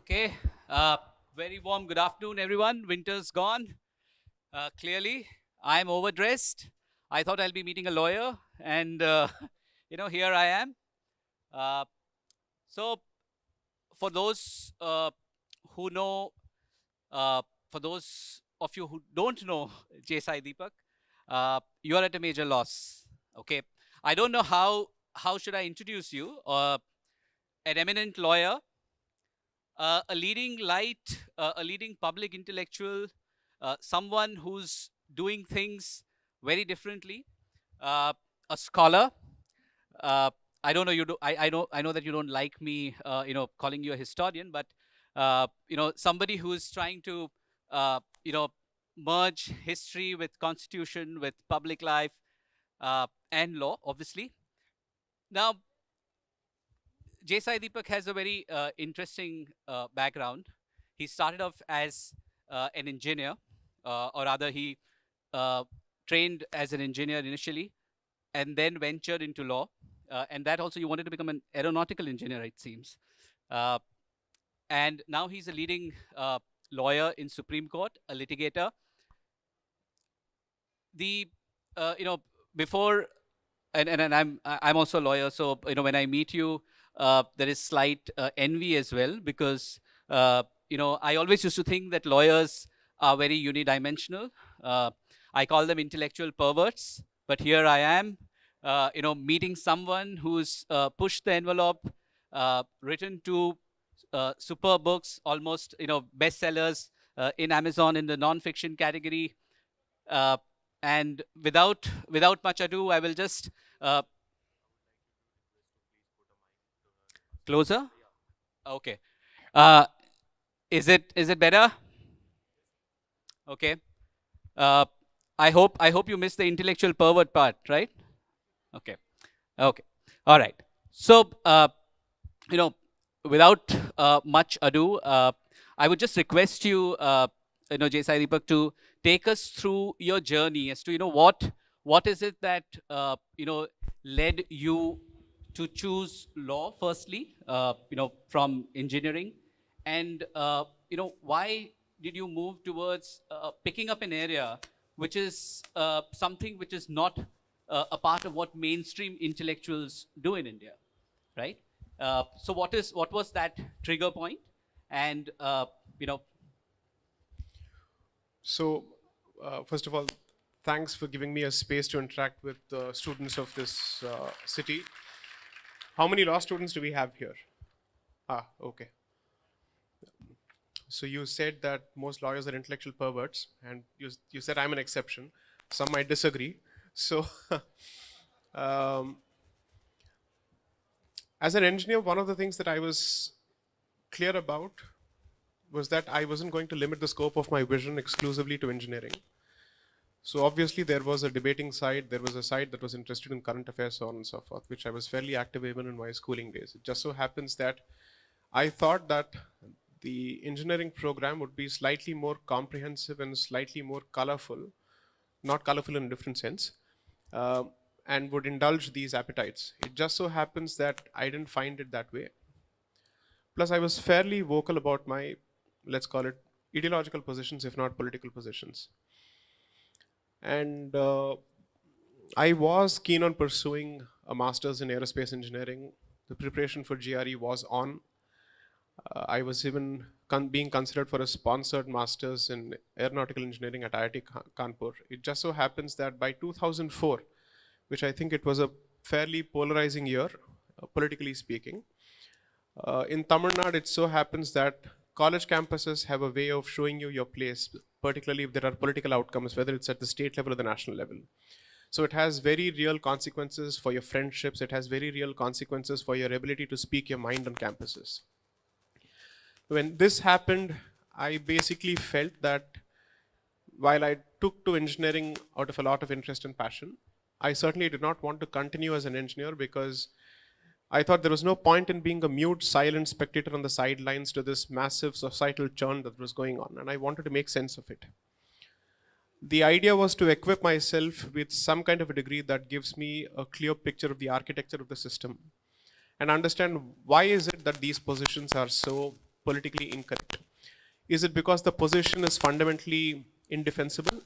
Okay. Very warm good afternoon, everyone. Winter's gone. Clearly, I'm overdressed. I thought I'll be meeting a lawyer, and here I am. Uh, so, for those who know, uh, for those of you who don't know Sai Deepak, you are at a major loss. Okay. I don't know how should I introduce you. An eminent lawyer, a leading light, a leading public intellectual, someone who's doing things very differently, uh, a scholar. Uh, I don't know you do. I know that you don't like me, calling you a historian, but somebody who's trying to, uh, you know, merge history with constitution, with public life, and law, obviously. Now, Sai Deepak has a very interesting background. He started off as an engineer, or rather, he uh, trained as an engineer initially, and then ventured into law. And that also, you wanted to become an aeronautical engineer, it seems. Uh, and now he's a leading lawyer in Supreme Court, a litigator. The you know before and I'm also a lawyer, so when I meet you, there is slight envy as well, because I always used to think that lawyers are very unidimensional. uh, I call them intellectual perverts, but here I am, meeting someone who's pushed the envelope, written two superb books, almost bestsellers in Amazon in the non-fiction category. uh, and without much ado, I will just uh, closer. Okay. Uh, is it better? Okay. Uh, I hope you missed the intellectual pervert part, right? Okay. Okay. All right. So you know, without much ado, I would just request you, Sai Deepak, to take us through your journey as to what is it that led you to choose law firstly, from engineering, and why did you move towards picking up an area which is something which is not a part of what mainstream intellectuals do in India, right? So what was that trigger point? And you know, So, first of all, thanks for giving me a space to interact with the students of this city. How many law students do we have here? Okay. So you said that most lawyers are intellectual perverts, and you said I'm an exception. Some might disagree. So, um, as an engineer, one of the things that I was clear about was that I wasn't going to limit the scope of my vision exclusively to engineering. So obviously there was a debating side, there was a side that was interested in current affairs, so on and so forth, which I was fairly active even in my schooling days. It just so happens that I thought that the engineering program would be slightly more comprehensive and slightly more colorful, not colorful in a different sense, uh, and would indulge these appetites. It just so happens that I didn't find it that way. Plus, I was fairly vocal about my, let's call it, ideological positions, if not political positions. And I was keen on pursuing a master's in aerospace engineering. The preparation for GRE was on. I was even being considered for a sponsored master's in aeronautical engineering at IIT Kanpur. It just so happens that by 2004, which I think it was a fairly polarizing year, politically speaking, in Tamil Nadu, it so happens that college campuses have a way of showing you your place, particularly if there are political outcomes, whether it's at the state level or the national level. So it has very real consequences for your friendships. It has very real consequences for your ability to speak your mind on campuses. When this happened, I basically felt that while I took to engineering out of a lot of interest and passion, I certainly did not want to continue as an engineer because I thought there was no point in being a mute, silent spectator on the sidelines to this massive societal churn that was going on, and I wanted to make sense of it. The idea was to equip myself with some kind of a degree that gives me a clear picture of the architecture of the system and understand why is it that these positions are so politically incorrect? Is it because the position is fundamentally indefensible,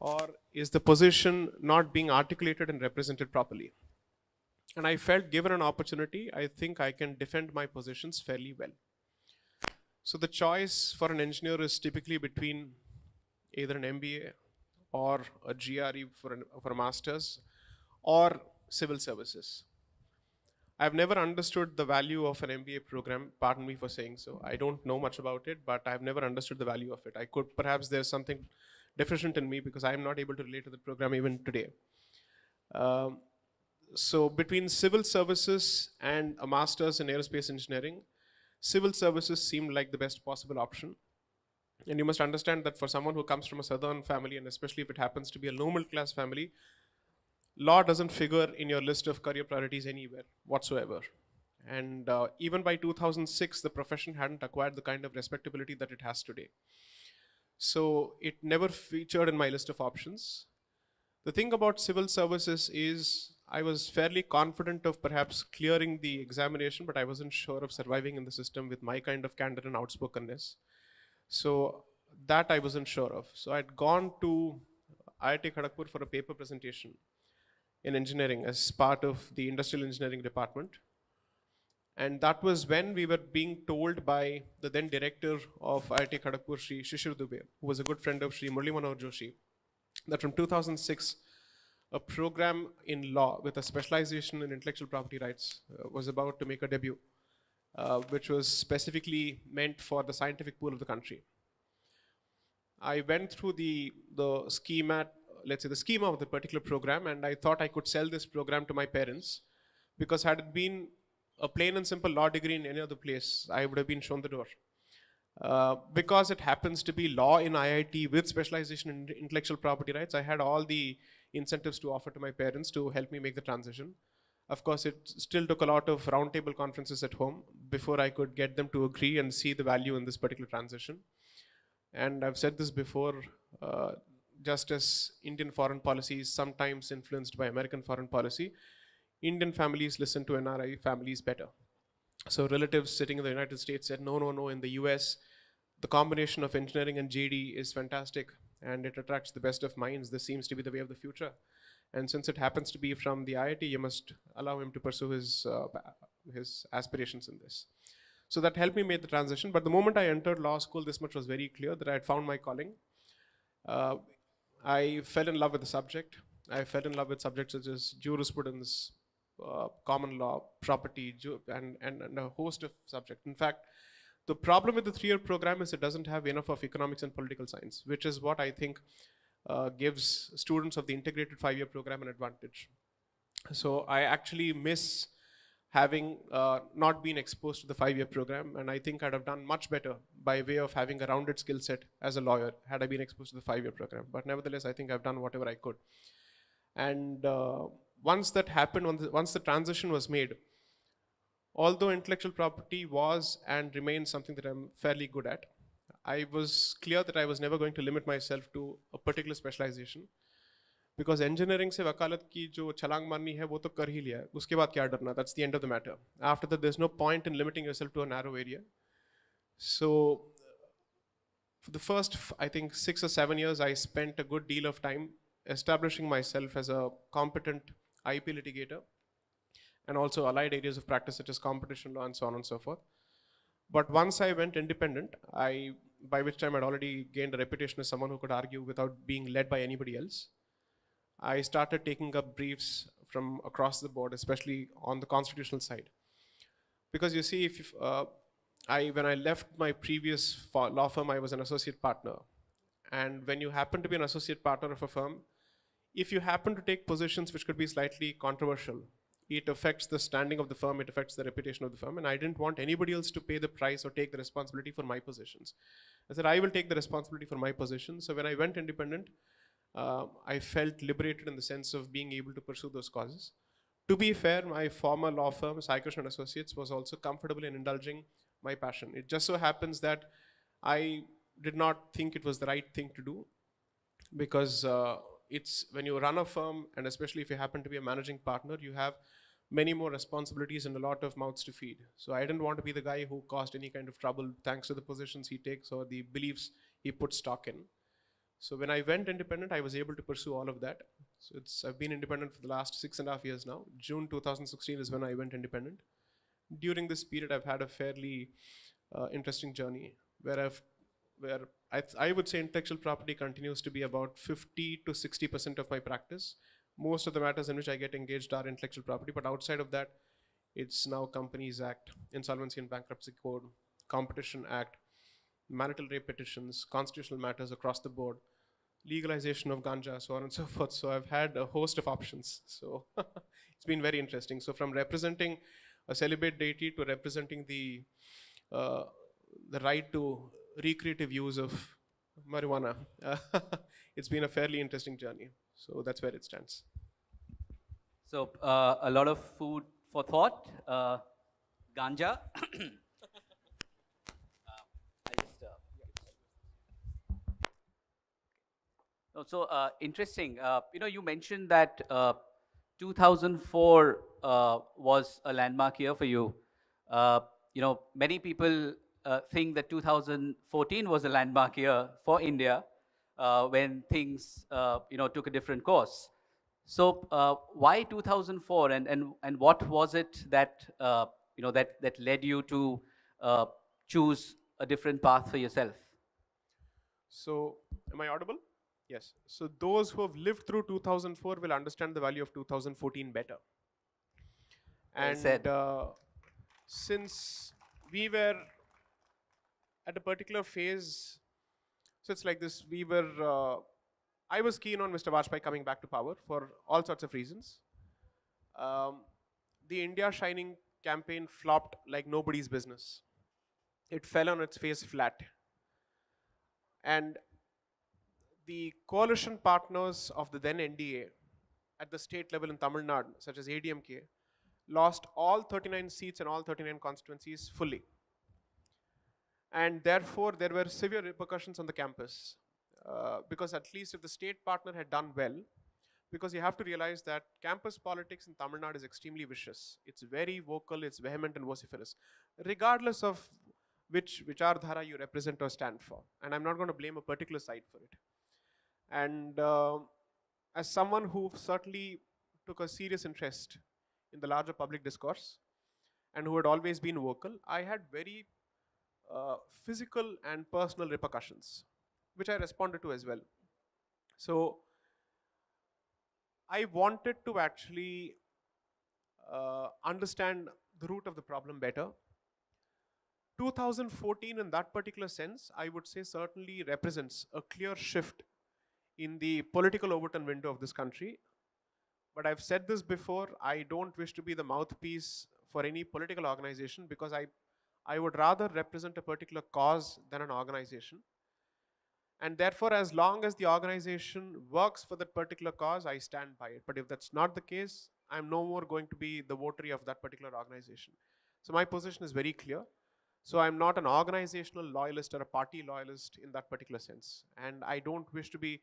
or is the position not being articulated and represented properly? And I felt, given an opportunity, I think I can defend my positions fairly well. So the choice for an engineer is typically between either an MBA or a GRE for a master's or civil services. I've never understood the value of an MBA program. Pardon me for saying so. I don't know much about it, but I've never understood the value of it. I could, perhaps there's something deficient in me because I'm not able to relate to the program even today. Um, so between civil services and a master's in aerospace engineering, civil services seemed like the best possible option. And you must understand that for someone who comes from a southern family, and especially if it happens to be a low middle class family, law doesn't figure in your list of career priorities anywhere whatsoever. And even by 2006, the profession hadn't acquired the kind of respectability that it has today. So it never featured in my list of options. The thing about civil services is I was fairly confident of perhaps clearing the examination, but I wasn't sure of surviving in the system with my kind of candor and outspokenness. So that I wasn't sure of. So I'd gone to IIT Kharagpur for a paper presentation in engineering as part of the industrial engineering department. And that was when we were being told by the then director of IIT Kharagpur, Shri Shishir Dubey, who was a good friend of Shri Murli Manohar Joshi, that from 2006, a program in law with a specialization in intellectual property rights was about to make a debut, which was specifically meant for the scientific pool of the country. I went through the schema, let's say the schema of the particular program, and I thought I could sell this program to my parents, because had it been a plain and simple law degree in any other place, I would have been shown the door. Because it happens to be law in IIT with specialization in intellectual property rights, I had all the incentives to offer to my parents to help me make the transition. Of course, it still took a lot of roundtable conferences at home before I could get them to agree and see the value in this particular transition. And I've said this before, just as Indian foreign policy is sometimes influenced by American foreign policy, Indian families listen to NRI families better. So relatives sitting in the United States said, no, no, no, in the US, the combination of engineering and JD is fantastic and it attracts the best of minds. This seems to be the way of the future. And since it happens to be from the IIT, you must allow him to pursue his aspirations in this. So that helped me make the transition. But the moment I entered law school, this much was very clear, that I had found my calling. I fell in love with the subject. I fell in love with subjects such as jurisprudence, common law, property, and a host of subjects. In fact, the problem with the 3-year program is it doesn't have enough of economics and political science, which is what I think gives students of the integrated 5-year program an advantage. So I actually miss having not been exposed to the 5-year program, and I think I'd have done much better by way of having a rounded skill set as a lawyer had I been exposed to the 5-year program. But nevertheless, I think I've done whatever I could. And once that happened, once the transition was made, although intellectual property was and remains something that I'm fairly good at, I was clear that I was never going to limit myself to a particular specialization. Because engineering से वकालत की जो छलांग मारनी है वो तो कर ही लिया है, उसके बाद क्या डरना? That's the end of the matter. After that, there's no point in limiting yourself to a narrow area. So for the first, I think 6 or 7 years, I spent a good deal of time establishing myself as a competent IP litigator, and also allied areas of practice such as competition law and so on and so forth. But once I went independent, by which time I'd already gained a reputation as someone who could argue without being led by anybody else, I started taking up briefs from across the board, especially on the constitutional side. Because you see, when I left my previous law firm, I was an associate partner. And when you happen to be an associate partner of a firm, if you happen to take positions which could be slightly controversial, it affects the standing of the firm, it affects the reputation of the firm, and I didn't want anybody else to pay the price or take the responsibility for my positions. I said, I will take the responsibility for my position. So when I went independent, I felt liberated in the sense of being able to pursue those causes. To be fair, my former law firm, Sai Krishna & Associates, was also comfortable in indulging my passion. It just so happens that I did not think it was the right thing to do, because it's when you run a firm, and especially if you happen to be a managing partner, you have many more responsibilities and a lot of mouths to feed. So I didn't want to be the guy who caused any kind of trouble thanks to the positions he takes or the beliefs he puts stock in. So when I went independent, I was able to pursue all of that. So I've been independent for the last 6.5 years now. June 2016 is when I went independent. During this period, I've had a fairly interesting journey where I would say intellectual property continues to be about 50 to 60% of my practice. Most of the matters in which I get engaged are intellectual property, but outside of that, it's now Companies Act, Insolvency and Bankruptcy Code, Competition Act, marital rape petitions, constitutional matters across the board, legalization of ganja, so on and so forth. So I've had a host of options. So it's been very interesting. So from representing a celibate deity to representing uh, the right to recreative use of marijuana, it's been a fairly interesting journey. So that's where it stands. So a lot of food for thought. Ganja. So interesting. You mentioned that 2004 was a landmark year for you. Uh, many people think that 2014 was a landmark year for India when things, took a different course. So why 2004, and what was it that that led you to uh, choose a different path for yourself? So, am I audible? Yes. So, those who have lived through 2004 will understand the value of 2014 better. Well And said. since we were at a particular phase, so it's like this, I was keen on Mr. Vajpayee coming back to power for all sorts of reasons. Um, the India Shining campaign flopped like nobody's business. It fell on its face flat. And the coalition partners of the then NDA at the state level in Tamil Nadu, such as ADMK, lost all 39 seats and all 39 constituencies fully. And therefore, there were severe repercussions on the campus. Because at least if the state partner had done well, because you have to realize that campus politics in Tamil Nadu is extremely vicious. It's very vocal, it's vehement and vociferous, regardless of which Vichardhara you represent or stand for. And I'm not going to blame a particular side for it. And as someone who certainly took a serious interest in the larger public discourse and who had always been vocal, I had very physical and personal repercussions, which I responded to as well. So I wanted to actually understand the root of the problem better. 2014, in that particular sense, I would say certainly represents a clear shift in the political Overton window of this country. But I've said this before, I don't wish to be the mouthpiece for any political organization because I would rather represent a particular cause than an organization. And therefore, as long as the organization works for that particular cause, I stand by it. But if that's not the case, I'm no more going to be the votary of that particular organization. So my position is very clear. So I'm not an organizational loyalist or a party loyalist in that particular sense. And I don't wish to be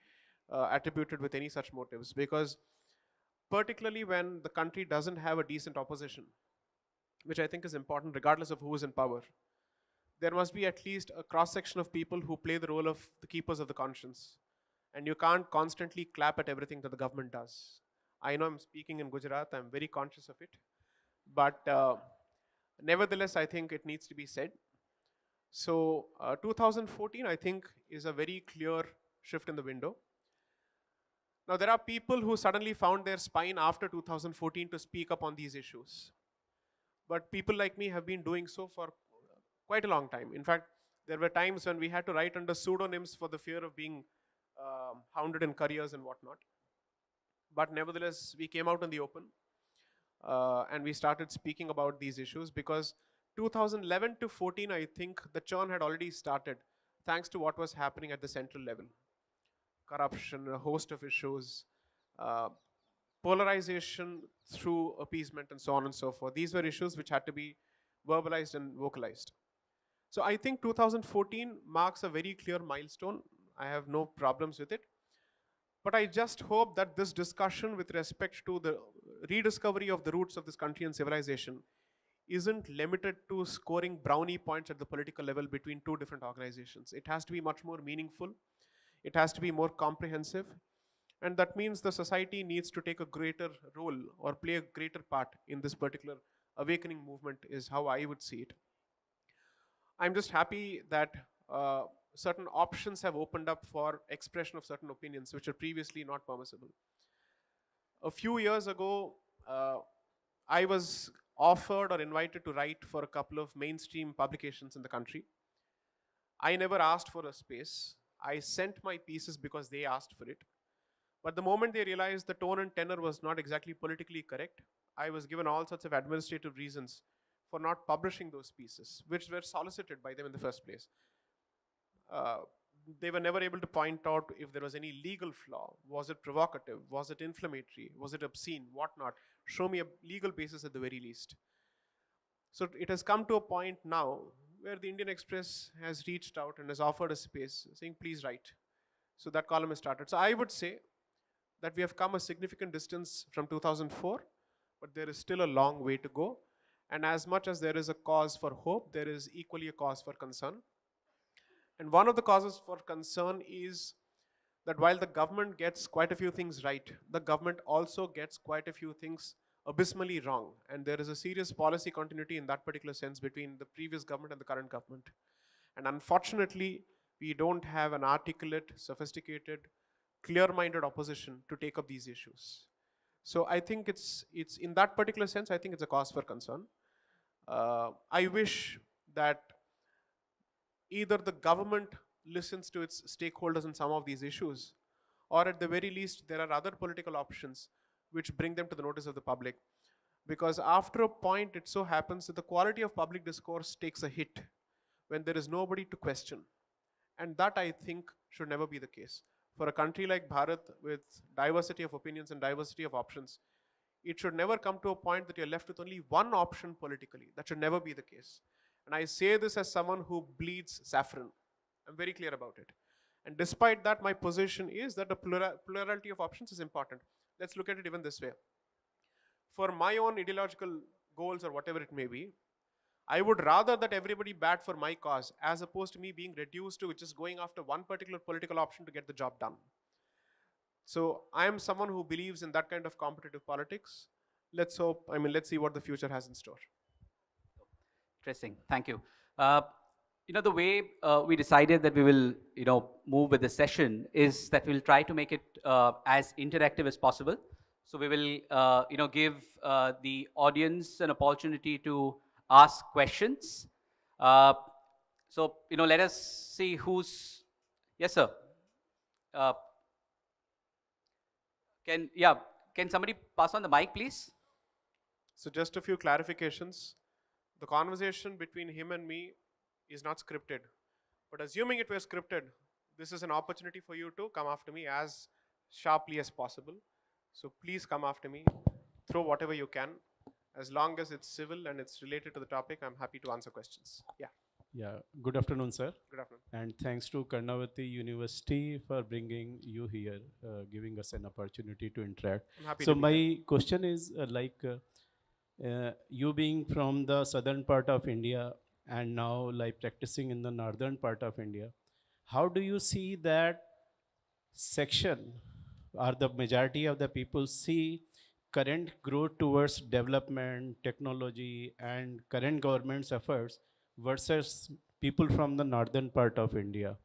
attributed with any such motives because particularly when the country doesn't have a decent opposition, which I think is important regardless of who is in power, there must be at least a cross section of people who play the role of the keepers of the conscience. And you can't constantly clap at everything that the government does. I know I'm speaking in Gujarat, I'm very conscious of it. But nevertheless, I think it needs to be said. So 2014, I think, is a very clear shift in the window. Now, there are people who suddenly found their spine after 2014 to speak up on these issues. But people like me have been doing so for quite a long time. In fact, there were times when we had to write under pseudonyms for the fear of being hounded in careers and whatnot. But nevertheless, we came out in the open and we started speaking about these issues because 2011 to 14, I think the churn had already started thanks to what was happening at the central level. Corruption, a host of issues, uh, polarization through appeasement, and so on and so forth. These were issues which had to be verbalized and vocalized. So I think 2014 marks a very clear milestone. I have no problems with it. But I just hope that this discussion with respect to the rediscovery of the roots of this country and civilization isn't limited to scoring brownie points at the political level between two different organizations. It has to be much more meaningful. It has to be more comprehensive. And that means the society needs to take a greater role or play a greater part in this particular awakening movement, is how I would see it. I'm just happy that certain options have opened up for expression of certain opinions which were previously not permissible. A few years ago, I was offered or invited to write for a couple of mainstream publications in the country. I never asked for a space. I sent my pieces because they asked for it. But the moment they realized the tone and tenor was not exactly politically correct, I was given all sorts of administrative reasons for not publishing those pieces, which were solicited by them in the first place. Uh, they were never able to point out if there was any legal flaw. Was it provocative? Was it inflammatory? Was it obscene? Whatnot? Show me a legal basis at the very least. So it has come to a point now where the Indian Express has reached out and has offered a space saying, please write. So that column has started. So I would say that we have come a significant distance from 2004, but there is still a long way to go. And as much as there is a cause for hope, there is equally a cause for concern. And one of the causes for concern is that while the government gets quite a few things right, the government also gets quite a few things abysmally wrong. And there is a serious policy continuity in that particular sense between the previous government and the current government. And unfortunately, we don't have an articulate, sophisticated, clear-minded opposition to take up these issues. So I think it's in that particular sense, I think it's a cause for concern. I wish that either the government listens to its stakeholders in some of these issues, or at the very least, there are other political options which bring them to the notice of the public. Because after a point, it so happens that the quality of public discourse takes a hit when there is nobody to question. And that, I think, should never be the case. For a country like Bharat, with diversity of opinions and diversity of options, it should never come to a point that you're left with only one option politically. That should never be the case. And I say this as someone who bleeds saffron. I'm very clear about it. And despite that, my position is that a plurality of options is important. Let's look at it even this way. For my own ideological goals or whatever it may be, I would rather that everybody bat for my cause as opposed to me being reduced to just going after one particular political option to get the job done. So I am someone who believes in that kind of competitive politics. Let's see what the future has in store. Interesting. Thank you. The way we decided that we will, move with the session is that we'll try to make it as interactive as possible. So we will, give the audience an opportunity to ask questions. So, let us see who's, yes, sir. Can somebody pass on the mic, please? So just a few clarifications. The conversation between him and me is not scripted. But assuming it were scripted, this is an opportunity for you to come after me as sharply as possible. So please come after me. Throw whatever you can. As long as it's civil and it's related to the topic, I'm happy to answer questions. Yeah. Yeah, good afternoon, sir. Good afternoon. And thanks to Karnavati University for bringing you here, giving us an opportunity to interact. I'm happy So to be my here. question is you being from the southern part of India and now like practicing in the northern part of India, how do you see that section or the majority of the people see current growth towards development, technology and current government's efforts versus people from the northern part of India?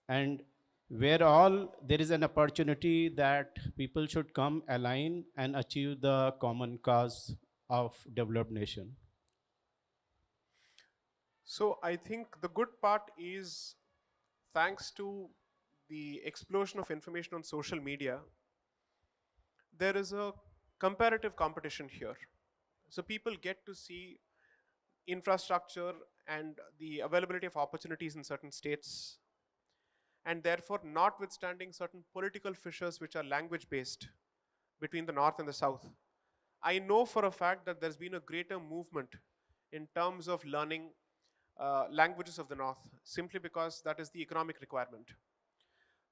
And where all there is an opportunity that people should come align and achieve the common cause of developed nation. So I think the good part is, thanks to the explosion of information on social media, there is a comparative competition here. So people get to see infrastructure and the availability of opportunities in certain states, and therefore, notwithstanding certain political fissures which are language based between the north and the south, I know for a fact that there's been a greater movement in terms of learning languages of the north, simply because that is the economic requirement.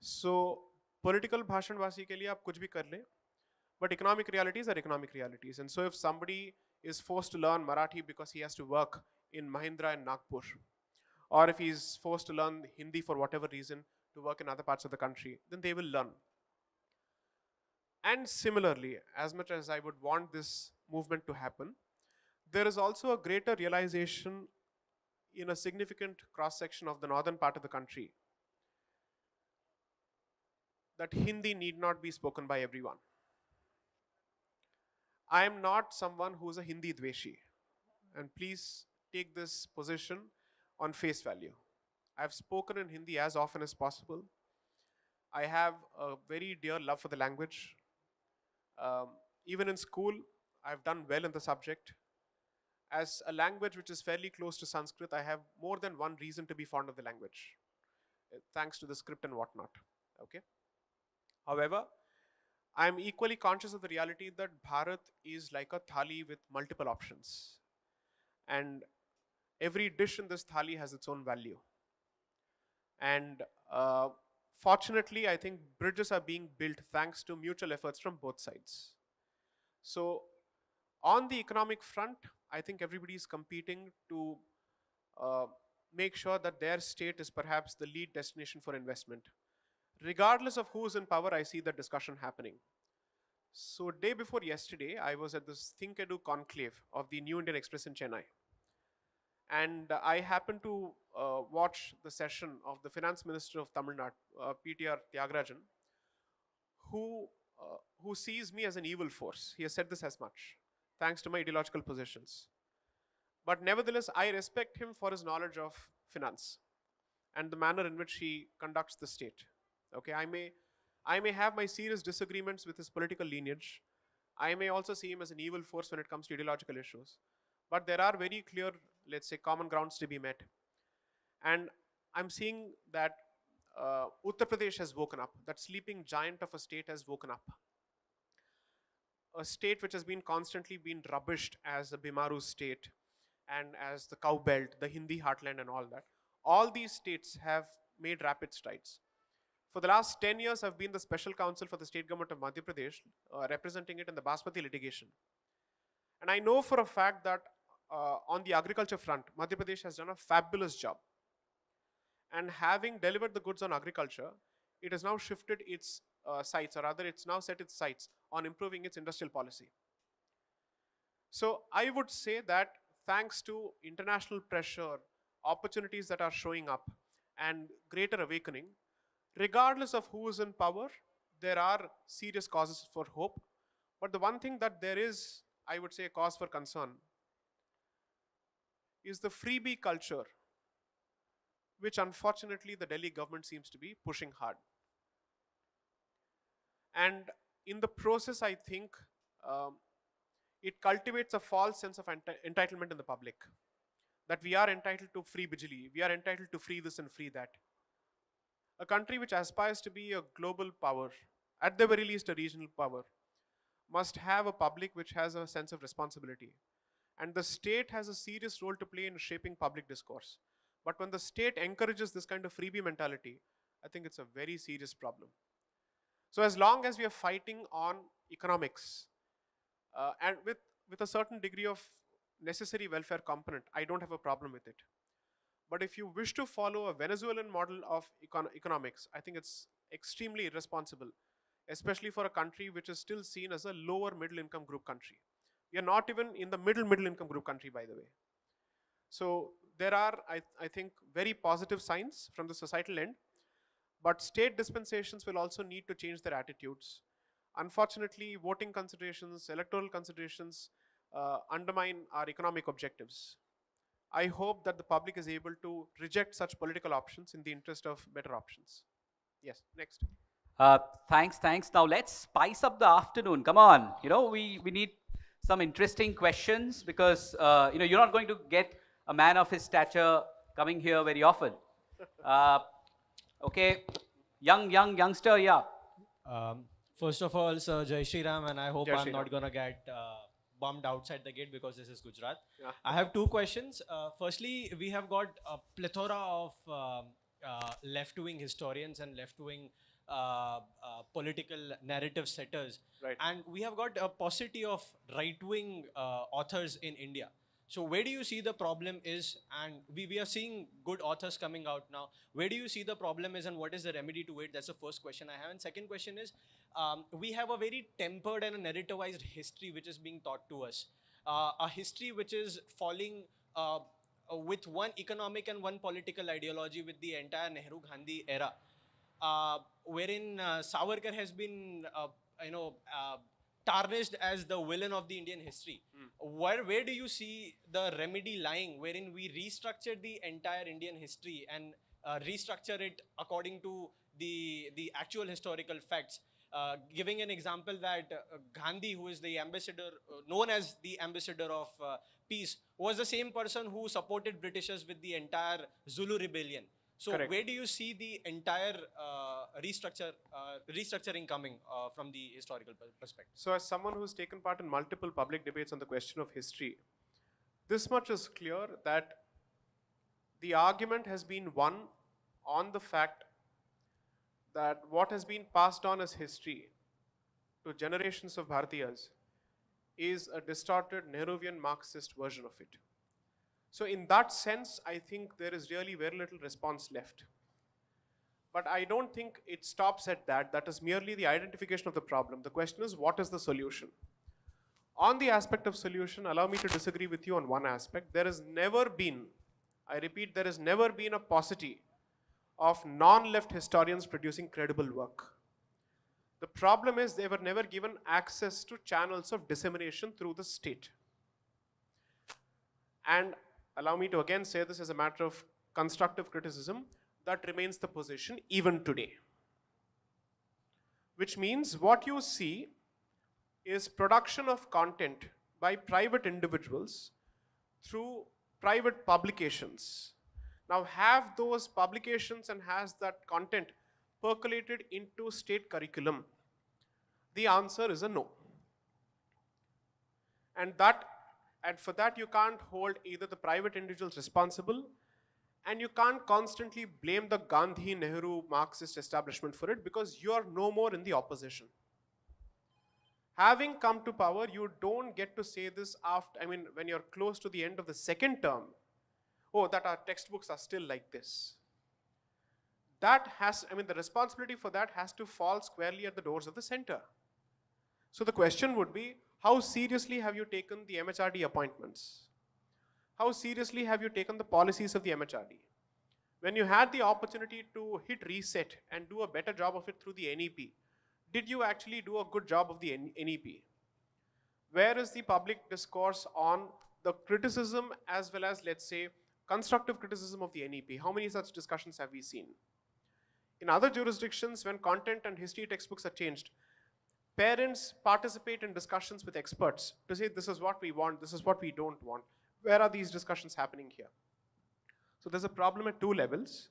So political भाषणबाजी के लिए आप कुछ भी कर लें, But economic realities are economic realities. And so if somebody is forced to learn Marathi because he has to work in Mahindra and Nagpur, or if he's forced to learn Hindi for whatever reason to work in other parts of the country, then they will learn. And similarly, as much as I would want this movement to happen, there is also a greater realization in a significant cross section of the northern part of the country that Hindi need not be spoken by everyone. I am not someone who is a Hindi dveshi, and please take this position on face value. I have spoken in Hindi as often as possible. I have a very dear love for the language. Even in school, I've done well in the subject. As a language which is fairly close to Sanskrit, I have more than one reason to be fond of the language, thanks to the script and whatnot. Okay. However, I am equally conscious of the reality that Bharat is like a thali with multiple options. And every dish in this thali has its own value. And fortunately, I think bridges are being built thanks to mutual efforts from both sides. So, on the economic front, I think everybody is competing to make sure that their state is perhaps the lead destination for investment. Regardless of who's in power, I see the discussion happening. So, day before yesterday, I was at this Think Edu conclave of the New Indian Express in Chennai. And I happened to watch the session of the Finance Minister of Tamil Nadu, PTR Tyagarajan, who sees me as an evil force. He has said this as much, thanks to my ideological positions. But nevertheless, I respect him for his knowledge of finance and the manner in which he conducts the state. Okay, I may have my serious disagreements with his political lineage. I may also see him as an evil force when it comes to ideological issues. But there are very clear, let's say, common grounds to be met. And I'm seeing that Uttar Pradesh has woken up. That sleeping giant of a state has woken up. A state which has been constantly been rubbished as a Bimaru state and as the cow belt, the Hindi heartland and all that. All these states have made rapid strides. For the last 10 years, I've been the special counsel for the state government of Madhya Pradesh, representing it in the Basmati litigation. And I know for a fact that on the agriculture front, Madhya Pradesh has done a fabulous job. And having delivered the goods on agriculture, it has now shifted its sights, or rather it's now set its sights on improving its industrial policy. So I would say that thanks to international pressure, opportunities that are showing up, and greater awakening, regardless of who is in power, there are serious causes for hope. But the one thing that there is, I would say, a cause for concern is the freebie culture, which unfortunately the Delhi government seems to be pushing hard. And in the process, I think it cultivates a false sense of entitlement in the public. That we are entitled to free bijli, we are entitled to free this and free that. A country which aspires to be a global power, at the very least a regional power, must have a public which has a sense of responsibility. And the state has a serious role to play in shaping public discourse. But when the state encourages this kind of freebie mentality, I think it's a very serious problem. So as long as we are fighting on economics, and with a certain degree of necessary welfare component, I don't have a problem with it. But if you wish to follow a Venezuelan model of economics, I think it's extremely irresponsible, especially for a country which is still seen as a lower middle income group country. We are not even in the middle income group country, by the way. So there are, I think, very positive signs from the societal end, but state dispensations will also need to change their attitudes. Unfortunately, voting considerations, electoral considerations undermine our economic objectives. I hope that the public is able to reject such political options in the interest of better options. Yes, next. Thanks. Now let's spice up the afternoon. Come on, we need some interesting questions because you're not going to get a man of his stature coming here very often. Okay, youngster, yeah. First of all, sir, Jai Shri Ram, and I hope Jai I'm Shri not Ram. gonna get bumped outside the gate because this is Gujarat. Yeah. I have two questions. Firstly, we have got a plethora of left-wing historians and left-wing political narrative setters. Right. And we have got a paucity of right-wing authors in India. So where do you see the problem is, and we are seeing good authors coming out now, where do you see the problem is and what is the remedy to it? That's the first question I have. And second question is, we have a very tempered and a narrativized history which is being taught to us. A history which is falling with one economic and one political ideology with the entire Nehru-Gandhi era, wherein Savarkar has been, tarnished as the villain of the Indian history. Where do you see the remedy lying, wherein we restructure the entire Indian history and restructure it according to the actual historical facts? Giving an example that Gandhi, who is the ambassador, known as the ambassador of peace, was the same person who supported Britishers with the entire Zulu rebellion. So Correct. where do you see the entire restructuring coming from the historical perspective? So as someone who's taken part in multiple public debates on the question of history, this much is clear that the argument has been won on the fact that what has been passed on as history to generations of Bharatiyas is a distorted Nehruvian Marxist version of it. So in that sense, I think there is really very little response left. But I don't think it stops at that. That is merely the identification of the problem. The question is, what is the solution? On the aspect of solution, allow me to disagree with you on one aspect. There has never been, I repeat, there has never been a paucity of non-left historians producing credible work. The problem is they were never given access to channels of dissemination through the state. And allow me to again say this as a matter of constructive criticism, that remains the position even today. Which means what you see is production of content by private individuals through private publications. Now, have those publications and has that content percolated into state curriculum? The answer is a no. And for that you can't hold either the private individuals responsible, and you can't constantly blame the Gandhi, Nehru, Marxist establishment for it, because you are no more in the opposition. Having come to power, you don't get to say this when you're close to the end of the second term, oh, that our textbooks are still like this. The responsibility for that has to fall squarely at the doors of the center. So the question would be, how seriously have you taken the MHRD appointments? How seriously have you taken the policies of the MHRD? When you had the opportunity to hit reset and do a better job of it through the NEP, did you actually do a good job of the NEP? Where is the public discourse on the criticism as well as, let's say, constructive criticism of the NEP? How many such discussions have we seen? In other jurisdictions, when content and history textbooks are changed, parents participate in discussions with experts to say, this is what we want, this is what we don't want. Where are these discussions happening here? So there's a problem at two levels.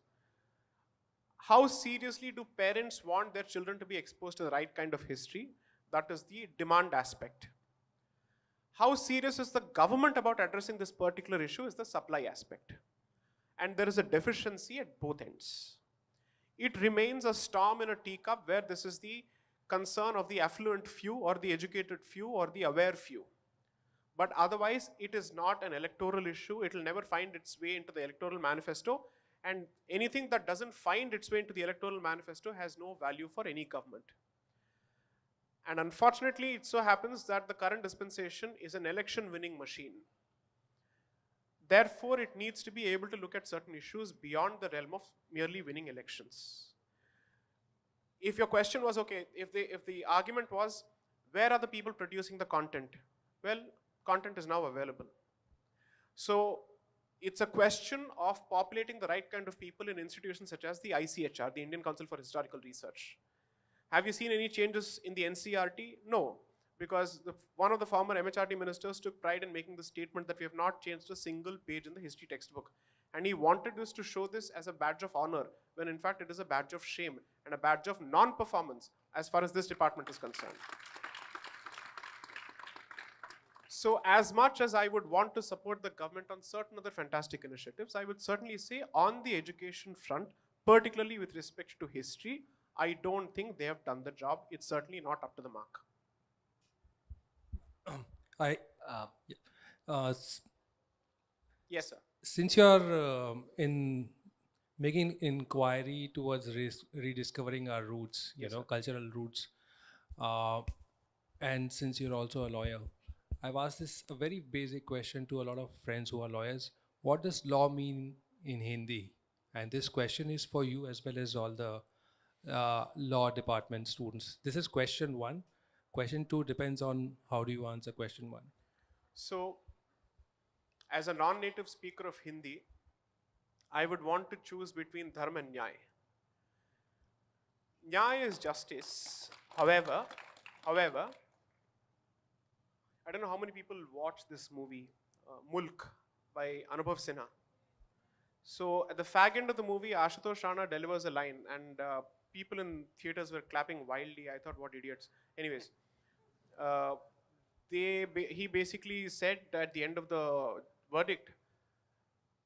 How seriously do parents want their children to be exposed to the right kind of history? That is the demand aspect. How serious is the government about addressing this particular issue is the supply aspect. And there is a deficiency at both ends. It remains a storm in a teacup where this is the concern of the affluent few or the educated few or the aware few. But otherwise, it is not an electoral issue. It will never find its way into the electoral manifesto. And anything that doesn't find its way into the electoral manifesto has no value for any government. And unfortunately, it so happens that the current dispensation is an election-winning machine. Therefore, it needs to be able to look at certain issues beyond the realm of merely winning elections. If your question was, okay, if the argument was, where are the people producing the content? Well, content is now available. So it's a question of populating the right kind of people in institutions such as the ICHR, the Indian Council for Historical Research. Have you seen any changes in the NCRT? No, because one of the former MHRD ministers took pride in making the statement that we have not changed a single page in the history textbook. And he wanted us to show this as a badge of honor, when in fact it is a badge of shame and a badge of non-performance as far as this department is concerned. So as much as I would want to support the government on certain other fantastic initiatives, I would certainly say on the education front, particularly with respect to history, I don't think they have done the job. It's certainly not up to the mark. I Uh, yeah. S- Yes, sir. since you're in making inquiry towards rediscovering our roots, Yes, sir. cultural roots, uh, and since you're also a lawyer, I've asked this a very basic question to a lot of friends who are lawyers. What does law mean in Hindi? And this question is for you as well as all the law department students. This is question one. Question two depends on how do you answer question one. So, as a non-native speaker of Hindi, I would want to choose between dharma and nyaya. Nyaya is justice. However, I don't know how many people watch this movie, Mulk, by Anubhav Sinha. So at the fag end of the movie, Ashutosh Rana delivers a line, and people in theaters were clapping wildly. I thought, what idiots. Anyways, uh, he basically said at the end of the verdict,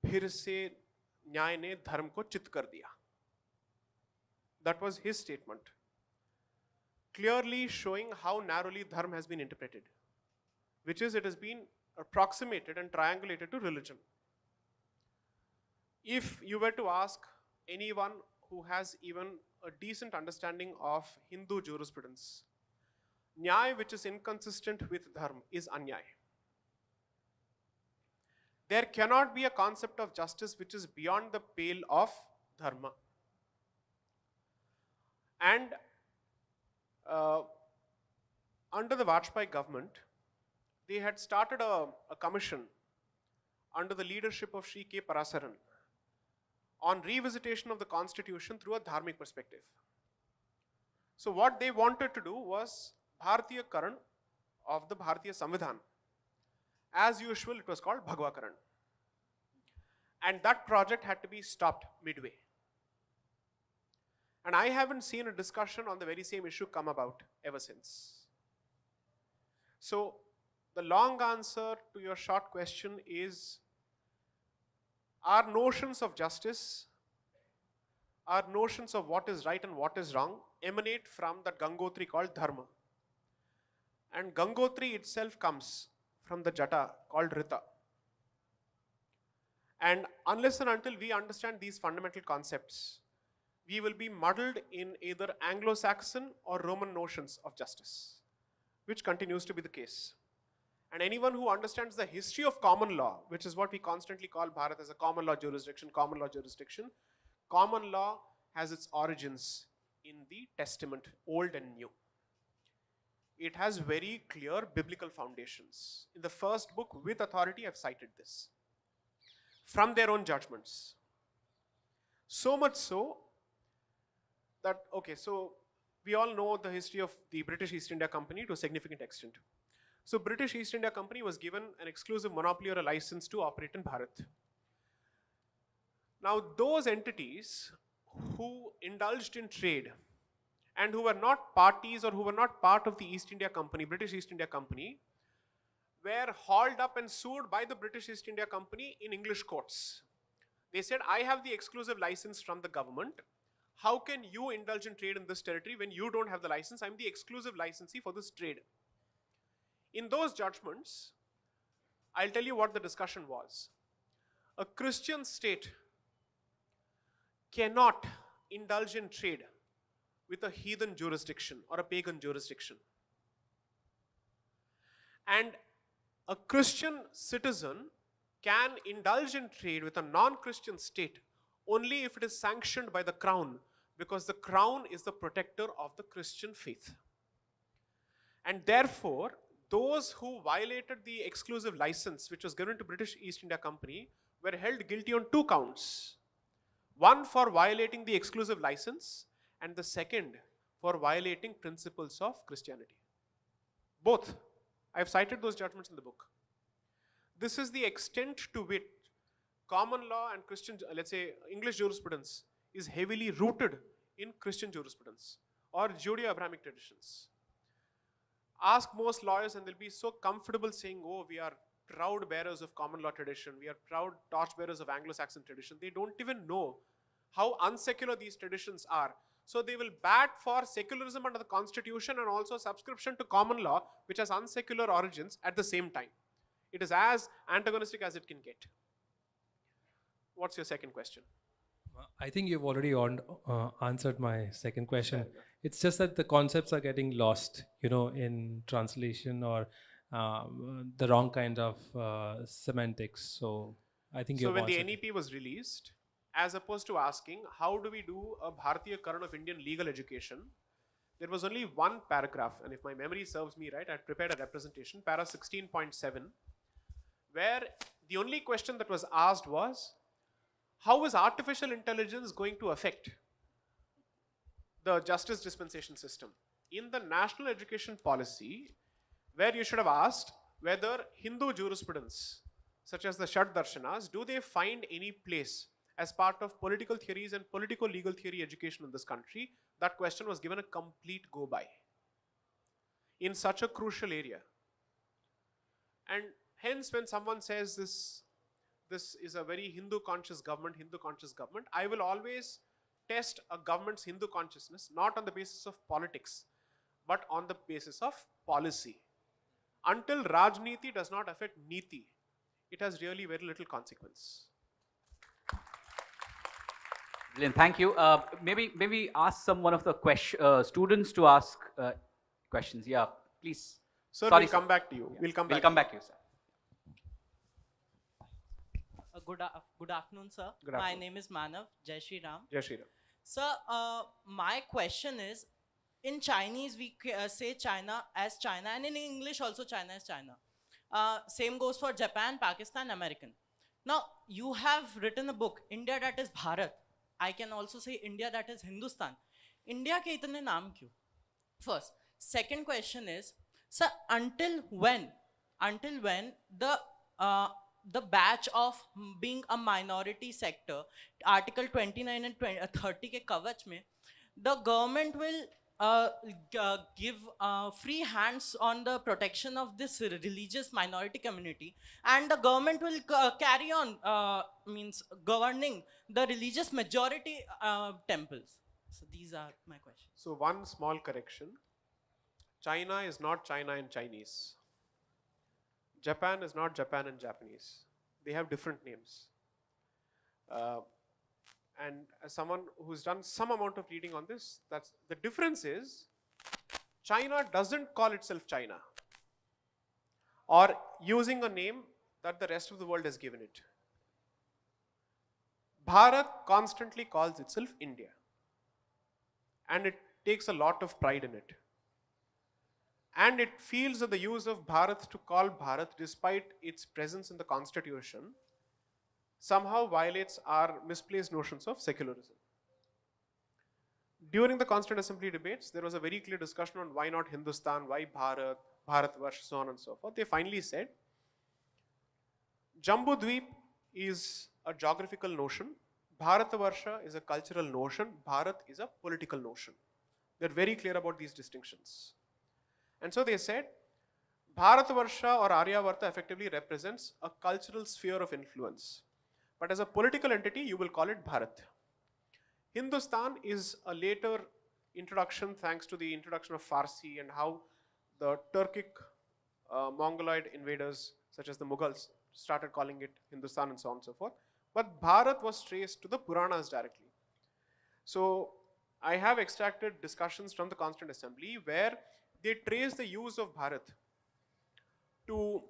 फिर से न्याय ने धर्म को चित कर दिया. That was his statement, clearly showing how narrowly dharma has been interpreted, which is it has been approximated and triangulated to religion. If you were to ask anyone who has even a decent understanding of Hindu jurisprudence, nyaya which is inconsistent with dharma is anyaya. There cannot be a concept of justice which is beyond the pale of dharma. And under the Vajpayee government, they had started a commission under the leadership of Sri K. Parasaran on revisitation of the constitution through a dharmic perspective. So what they wanted to do was Bharatiya Karan of the Bharatiya Samvidhan. As usual, it was called Bhagwa Karan. And that project had to be stopped midway. And I haven't seen a discussion on the very same issue come about ever since. So the long answer to your short question is, our notions of justice, our notions of what is right and what is wrong emanate from that Gangotri called Dharma. And Gangotri itself comes from the Jata called Rita. And unless and until we understand these fundamental concepts, we will be muddled in either Anglo-Saxon or Roman notions of justice, which continues to be the case. And anyone who understands the history of common law, which is what we constantly call Bharat as a common law jurisdiction, common law has its origins in the Testament, Old and New. It has very clear biblical foundations. In the first book, with authority, I've cited this from their own judgments. So much so that, okay, so we all know the history of the British East India Company to a significant extent. So British East India Company was given an exclusive monopoly or a license to operate in Bharat. Now those entities who indulged in trade and who were not parties or who were not part of the East India Company, British East India Company, were hauled up and sued by the British East India Company in English courts. They said, I have the exclusive license from the government. How can you indulge in trade in this territory when you don't have the license? I'm the exclusive licensee for this trade. In those judgments, I'll tell you what the discussion was. A Christian state cannot indulge in trade with a heathen jurisdiction or a pagan jurisdiction. And a Christian citizen can indulge in trade with a non-Christian state only if it is sanctioned by the crown, because the crown is the protector of the Christian faith. And therefore, those who violated the exclusive license which was given to British East India Company were held guilty on 2 counts. One for violating the exclusive license, and the second for violating principles of Christianity. Both. I've cited those judgments in the book. This is the extent to which common law and Christian, let's say English jurisprudence, is heavily rooted in Christian jurisprudence or Judeo-Abrahamic traditions. Ask most lawyers and they'll be so comfortable saying, oh, we are proud bearers of common law tradition, we are proud torchbearers of Anglo-Saxon tradition. They don't even know how unsecular these traditions are. So they will bat for secularism under the constitution and also subscription to common law, which has unsecular origins at the same time. It is as antagonistic as it can get. What's your second question? I think you've already answered my second question. Fair enough. It's just that the concepts are getting lost, in translation or the wrong kind of semantics. So I think So you've when the answered it. NEP was released, as opposed to asking how do we do a Bharatiya Karan of Indian legal education, there was only one paragraph, and if my memory serves me right, I had prepared a representation, para 16.7, where the only question that was asked was, how is artificial intelligence going to affect the justice dispensation system? In the national education policy, where you should have asked whether Hindu jurisprudence, such as the Shad Darshanas, do they find any place as part of political theories and political legal theory education in this country? That question was given a complete go by in such a crucial area. And hence, when someone says this is a very Hindu conscious government, I will always test a government's Hindu consciousness not on the basis of politics, but on the basis of policy. Until Rajniti does not affect Niti, it has really very little consequence. Brilliant. Thank you. Maybe ask one of the students to ask questions. Yeah, please. Sir, Sorry, we'll come back to you. Yeah. We'll come We'll back. come back to you, sir. Good afternoon, sir. Good My afternoon. name is Manav. Jai Shri Ram. Jai Shri Ram. Sir, my question is, in Chinese we say China as China, and in English also China as China. Same goes for Japan, Pakistan, American. Now, you have written a book, India that is Bharat. I can also say India that is Hindustan. India ke itne naam kyun? First. Second question is, sir, until when the batch of being a minority sector, Article 29 and 30 ke kavach mein, the government will give free hands on the protection of this religious minority community, and the government will carry on governing the religious majority temples. So these are my questions. So one small correction. China is not China in Chinese. Japan is not Japan in Japanese. They have different names. And as someone who's done some amount of reading on this, that's the difference is China doesn't call itself China or using a name that the rest of the world has given it. Bharat constantly calls itself India, and it takes a lot of pride in it. And it feels that the use of Bharat to call Bharat, despite its presence in the constitution, somehow violates our misplaced notions of secularism. During the Constituent Assembly debates, there was a very clear discussion on why not Hindustan, why Bharat, Bharatvarsh, so on and so forth. They finally said, Jambu Dweep is a geographical notion, Bharatvarsha is a cultural notion, Bharat is a political notion. They're very clear about these distinctions. And so they said, Bharatvarsha or Aryavarta effectively represents a cultural sphere of influence. But as a political entity, you will call it Bharat. Hindustan is a later introduction thanks to the introduction of Farsi and how the Turkic Mongoloid invaders, such as the Mughals, started calling it Hindustan and so on and so forth. But Bharat was traced to the Puranas directly. So I have extracted discussions from the Constituent Assembly where they trace the use of Bharat to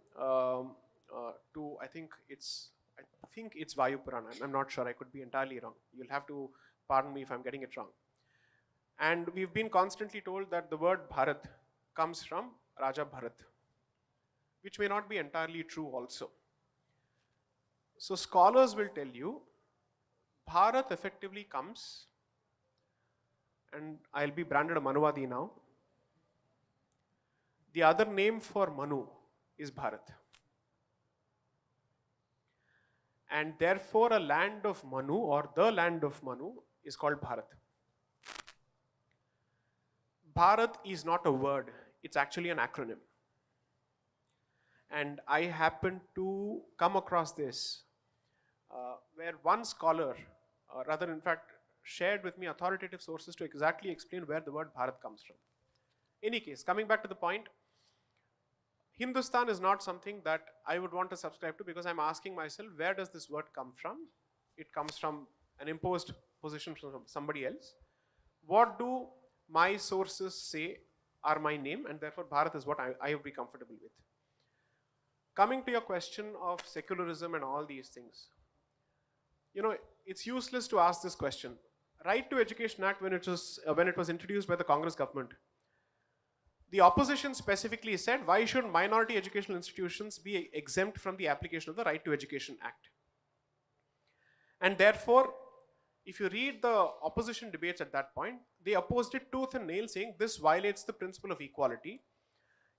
I think it's Vayu Purana. I'm not sure. I could be entirely wrong. You'll have to pardon me if I'm getting it wrong. And we've been constantly told that the word Bharat comes from Raja Bharat, which may not be entirely true also. So scholars will tell you Bharat effectively comes, and I'll be branded a Manuvadi now. The other name for Manu is Bharat. And therefore a land of Manu or the land of Manu is called Bharat. Bharat is not a word, it's actually an acronym. And I happened to come across this where one scholar, rather in fact shared with me authoritative sources to exactly explain where the word Bharat comes from. Any case, coming back to the point, Hindustan is not something that I would want to subscribe to, because I'm asking myself, where does this word come from? It comes from an imposed position from somebody else. What do my sources say are my name, and therefore Bharat is what I would be comfortable with. Coming to your question of secularism and all these things, it's useless to ask this question. Right to Education Act, when it was introduced by the Congress government, the opposition specifically said, why should minority educational institutions be exempt from the application of the Right to Education Act? And therefore, if you read the opposition debates at that point, they opposed it tooth and nail, saying this violates the principle of equality.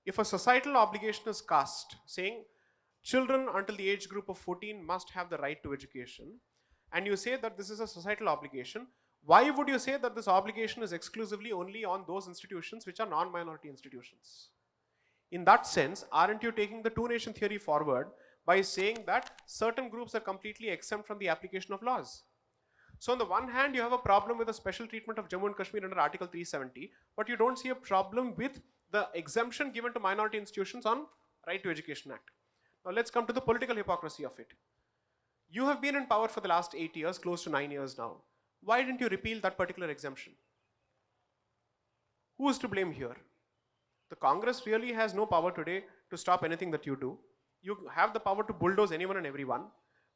If a societal obligation is cast, saying children until the age group of 14 must have the right to education, and you say that this is a societal obligation, why would you say that this obligation is exclusively only on those institutions which are non-minority institutions? In that sense, aren't you taking the two-nation theory forward by saying that certain groups are completely exempt from the application of laws? So on the one hand, you have a problem with the special treatment of Jammu and Kashmir under Article 370, but you don't see a problem with the exemption given to minority institutions on Right to Education Act. Now let's come to the political hypocrisy of it. You have been in power for the last 8 years, close to 9 years now. Why didn't you repeal that particular exemption? Who is to blame here? The Congress really has no power today to stop anything that you do. You have the power to bulldoze anyone and everyone.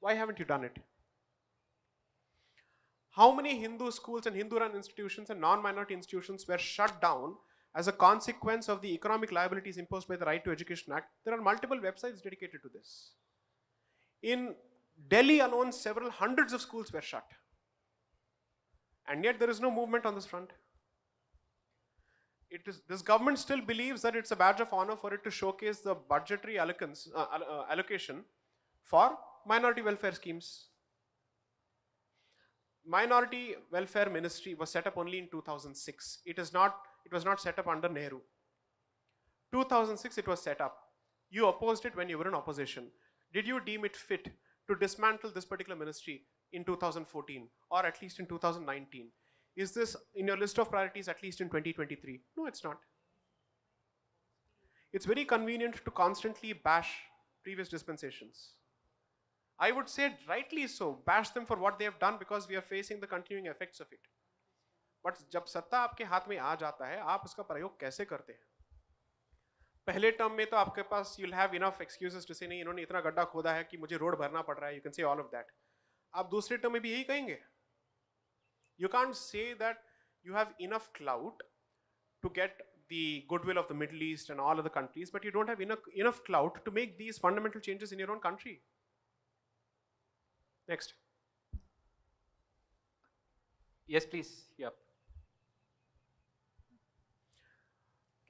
Why haven't you done it? How many Hindu schools and Hindu-run institutions and non-minority institutions were shut down as a consequence of the economic liabilities imposed by the Right to Education Act? There are multiple websites dedicated to this. In Delhi alone, several hundreds of schools were shut. And yet there is no movement on this front. This government still believes that it's a badge of honor for it to showcase the budgetary allocation for minority welfare schemes. Minority Welfare Ministry was set up only in 2006. It was not set up under Nehru. 2006 it was set up. You opposed it when you were in opposition. Did you deem it fit to dismantle this particular ministry in 2014 or at least in 2019? Is this in your list of priorities at least in 2023? No, it's not. It's very convenient to constantly bash previous dispensations. I would say rightly so, bash them for what they have done because we are facing the continuing effects of it. But जब सत्ता आपके हाथ में आ जाता है, आप उसका प्रयोग कैसे करते हैं? पहले टर्म में तो आपके पास you'll have enough excuses to say नहीं इन्होंने इतना गड्ढा खोदा है कि मुझे रोड भरना पड़ रहा है. You can say all of that. आप दूसरे टर्म में भी यही कहेंगे. You can't say that you have enough clout to get the goodwill of the Middle East and all other countries, but you don't have enough clout to make these fundamental changes in your own country. Next. Yes, please. Yep.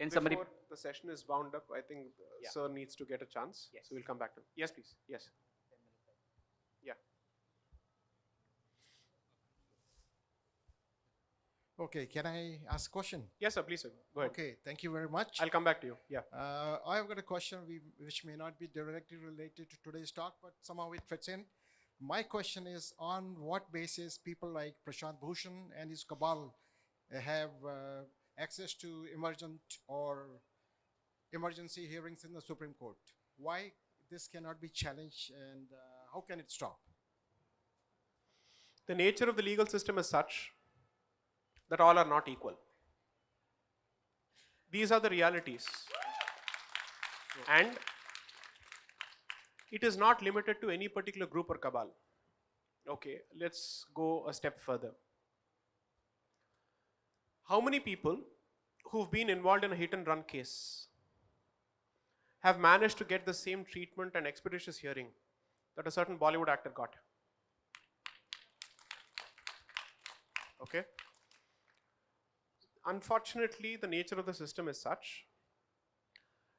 Can somebody? Before the session is wound up, I think Sir needs to get a chance. Yes. So we'll come back to him. Yes, please. Yes. Yeah. Okay, can I ask a question? Yes, sir. Please, sir. Go ahead. Okay, thank you very much. I'll come back to you. Yeah. I've got a question which may not be directly related to today's talk, but somehow it fits in. My question is, on what basis people like Prashant Bhushan and his cabal have access to emergency hearings in the Supreme Court? Why this cannot be challenged, and how can it stop? The nature of the legal system is such that all are not equal. These are the realities. And it is not limited to any particular group or cabal. Okay, let's go a step further. How many people who've been involved in a hit and run case have managed to get the same treatment and expeditious hearing that a certain Bollywood actor got? Okay. Unfortunately, the nature of the system is such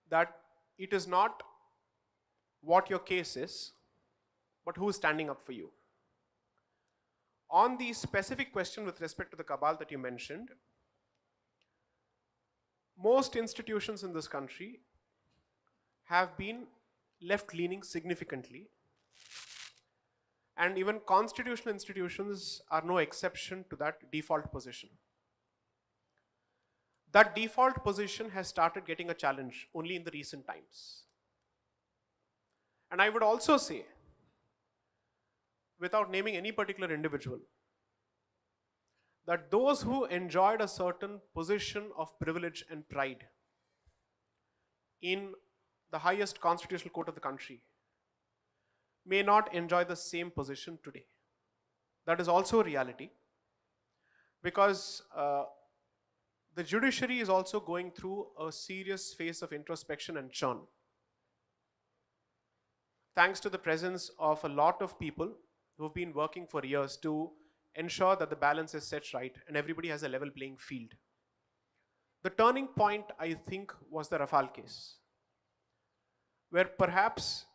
that it is not what your case is, but who is standing up for you. On the specific question with respect to the cabal that you mentioned, most institutions in this country have been left-leaning significantly, And even constitutional institutions are no exception to that default position. That default position has started getting a challenge only in the recent times. And I would also say, without naming any particular individual, that those who enjoyed a certain position of privilege and pride in the highest constitutional court of the country may not enjoy the same position today. That is also a reality, because the judiciary is also going through a serious phase of introspection and churn. Thanks to the presence of a lot of people who have been working for years to ensure that the balance is set right and everybody has a level playing field. The turning point, I think, was the Rafale case, where perhaps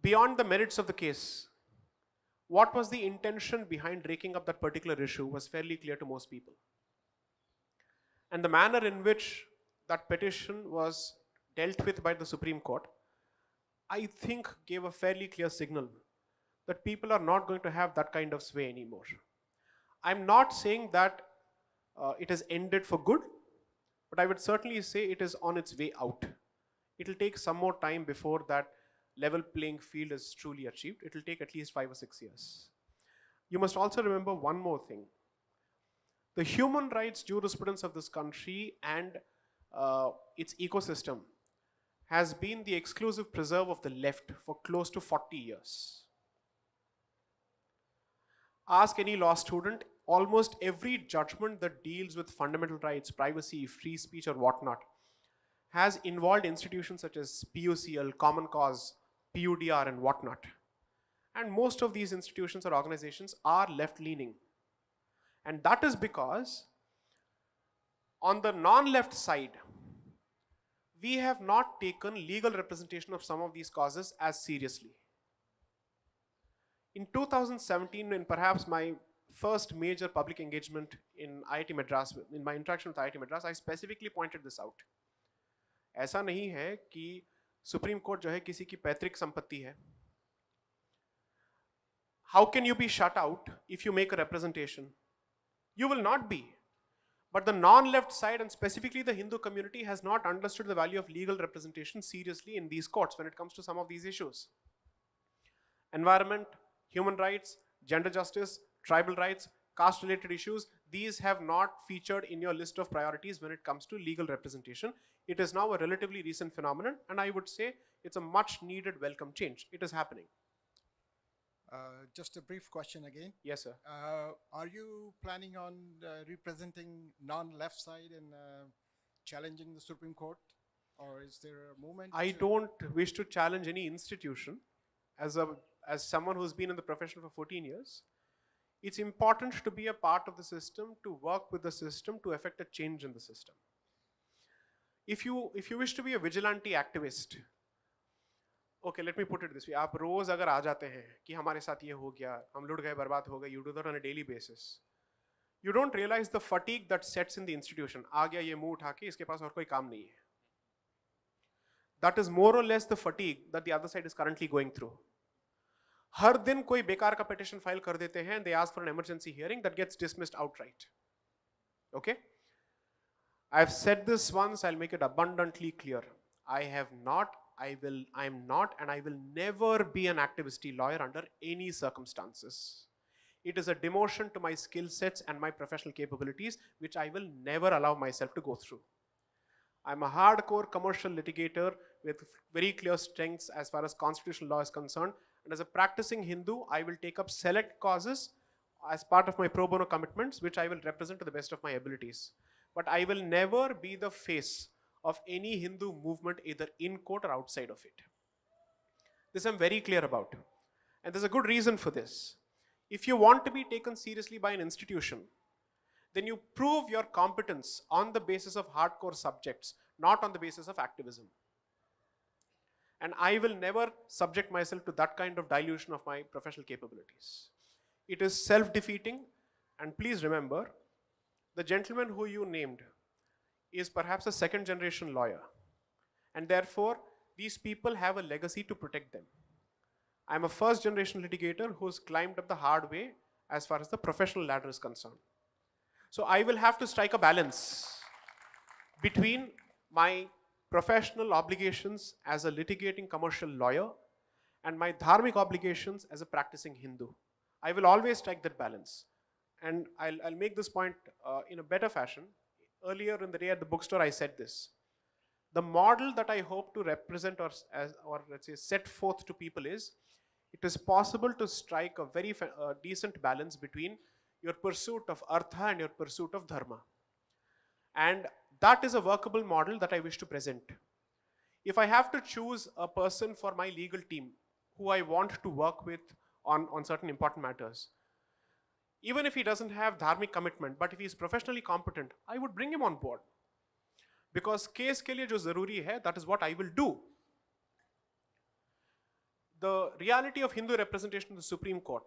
beyond the merits of the case, what was the intention behind raking up that particular issue was fairly clear to most people. And the manner in which that petition was dealt with by the Supreme Court, I think gave a fairly clear signal that people are not going to have that kind of sway anymore. I'm not saying that it has ended for good, but I would certainly say it is on its way out. It will take some more time before that level playing field is truly achieved. It will take at least 5 or 6 years. You must also remember one more thing. The human rights jurisprudence of this country and its ecosystem has been the exclusive preserve of the left for close to 40 years. Ask any law student, almost every judgment that deals with fundamental rights, privacy, free speech or whatnot has involved institutions such as PUCL, Common Cause, PUDR and whatnot. And most of these institutions or organizations are left-leaning. And that is because on the non-left side, we have not taken legal representation of some of these causes as seriously. In 2017, in perhaps my first major public engagement in IIT Madras, in my interaction with IIT Madras, I specifically pointed this out. ऐसा नहीं है कि supreme court जो है किसी की पैतृक संपत्ति है. How can you be shut out if you make a representation? You will not be. But the non-left side and specifically the Hindu community has not understood the value of legal representation seriously in these courts when it comes to some of these issues. Environment, human rights, gender justice, tribal rights, caste-related issues, these have not featured in your list of priorities when it comes to legal representation. It is now a relatively recent phenomenon, and I would say it's a much needed welcome change. It is happening. Just a brief question again. Yes, sir. Are you planning on representing non-left side and challenging the Supreme Court? Or is there a movement? I don't wish to challenge any institution. As someone who's been in the profession for 14 years, it's important to be a part of the system, to work with the system, to effect a change in the system. If you wish to be a vigilante activist, okay, let me put it this way. आप रोज अगर आ जाते हैं कि हमारे साथ ये हो गया, हम लुट गए, बर्बाद हो गए, you do that on a daily basis. You don't realize the fatigue that sets in the institution. आ गया ये मुंह उठा के, इसके पास और कोई काम नहीं है. That is more or less the fatigue that the other side is currently going through. हर दिन कोई बेकार का petition file कर देते हैं and they ask for an emergency hearing that gets dismissed outright. Okay? I've said this once, I'll make it abundantly clear. I am not, and I will never be an activist lawyer under any circumstances. It is a demotion to my skill sets and my professional capabilities, which I will never allow myself to go through. I'm a hardcore commercial litigator with very clear strengths as far as constitutional law is concerned. And as a practicing Hindu, I will take up select causes as part of my pro bono commitments, which I will represent to the best of my abilities. But I will never be the face of any Hindu movement either in court or outside of it. This I'm very clear about. And there's a good reason for this. If you want to be taken seriously by an institution, then you prove your competence on the basis of hardcore subjects, not on the basis of activism. And I will never subject myself to that kind of dilution of my professional capabilities. It is self-defeating, and please remember, the gentleman who you named is perhaps a second-generation lawyer. And therefore, these people have a legacy to protect them. I'm a first generation litigator who's climbed up the hard way as far as the professional ladder is concerned. So I will have to strike a balance between my professional obligations as a litigating commercial lawyer and my dharmic obligations as a practicing Hindu. I will always strike that balance. And I'll make this point in a better fashion. Earlier in the day at the bookstore, I said this. The model that I hope to represent or let's say set forth to people is, it is possible to strike a very decent balance between your pursuit of artha and your pursuit of dharma. And that is a workable model that I wish to present. If I have to choose a person for my legal team who I want to work with on certain important matters, even if he doesn't have dharmic commitment, but if he is professionally competent, I would bring him on board. Because case ke liye jo zaruri hai, that is what I will do. The reality of Hindu representation in the Supreme Court,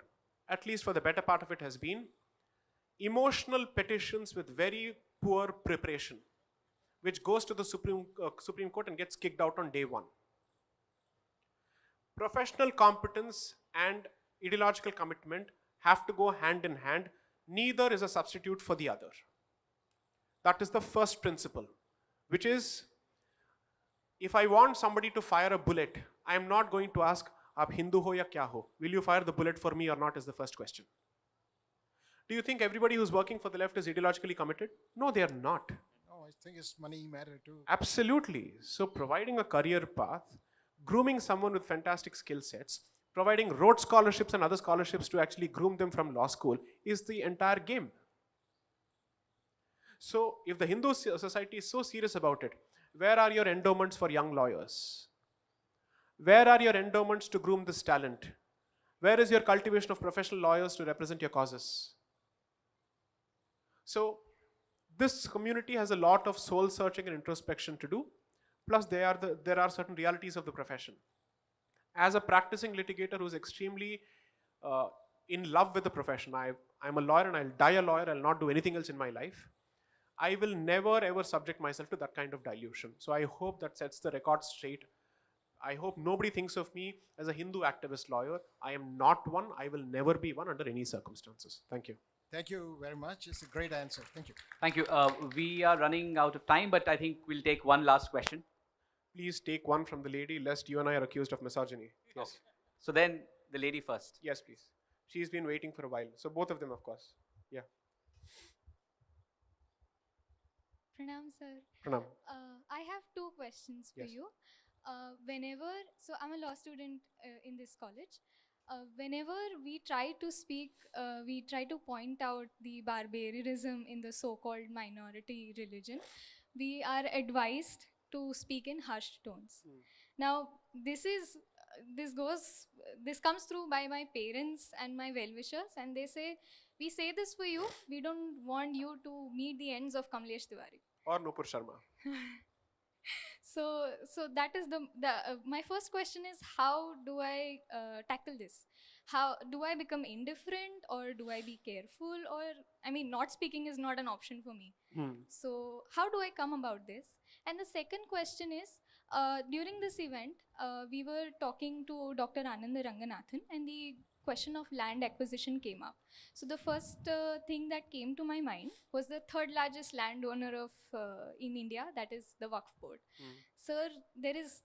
at least for the better part of it, has been emotional petitions with very poor preparation, which goes to the Supreme Court and gets kicked out on day one. Professional competence and ideological commitment have to go hand in hand. Neither is a substitute for the other. That is the first principle, which is, if I want somebody to fire a bullet, I am not going to ask, "Aap Hindu ho ya kya ho? Will you fire the bullet for me or not?" is the first question. Do you think everybody who's working for the left is ideologically committed? No, they are not. No, I think it's money matter too. Absolutely. So providing a career path, grooming someone with fantastic skill sets, providing Rhodes scholarships and other scholarships to actually groom them from law school is the entire game. So if the Hindu society is so serious about it, where are your endowments for young lawyers? Where are your endowments to groom this talent? Where is your cultivation of professional lawyers to represent your causes? So this community has a lot of soul searching and introspection to do. Plus there are certain realities of the profession. As a practicing litigator who's extremely in love with the profession, I'm a lawyer and I'll die a lawyer, I'll not do anything else in my life. I will never ever subject myself to that kind of dilution. So I hope that sets the record straight. I hope nobody thinks of me as a Hindu activist lawyer. I am not one. I will never be one under any circumstances. Thank you. Thank you very much. It's a great answer. Thank you. Thank you. We are running out of time, but I think we'll take one last question. Please take one from the lady, lest you and I are accused of misogyny. Yes. So then the lady first. Yes, please. She's been waiting for a while. So both of them, of course. Yeah. Pranam, sir. Pranam. I have two questions for Yes. you. So I'm a law student in this college. Whenever we try to speak, we try to point out the barbarism in the so-called minority religion, we are advised to speak in hushed tones. Now, this comes through by my parents and my well-wishers, and they say, "We say this for you. We don't want you to meet the ends of Kamlesh Tiwari." Or Nupur Sharma. So that is my first question is, how do I tackle this? How do I become indifferent, or do I be careful? Or, I mean, not speaking is not an option for me. So how do I come about this? And the second question is, during this event, we were talking to Dr. Ananda Ranganathan, and the question of land acquisition came up. So the first thing that came to my mind was the third largest landowner of in India, that is the Waqf Board. Sir, there is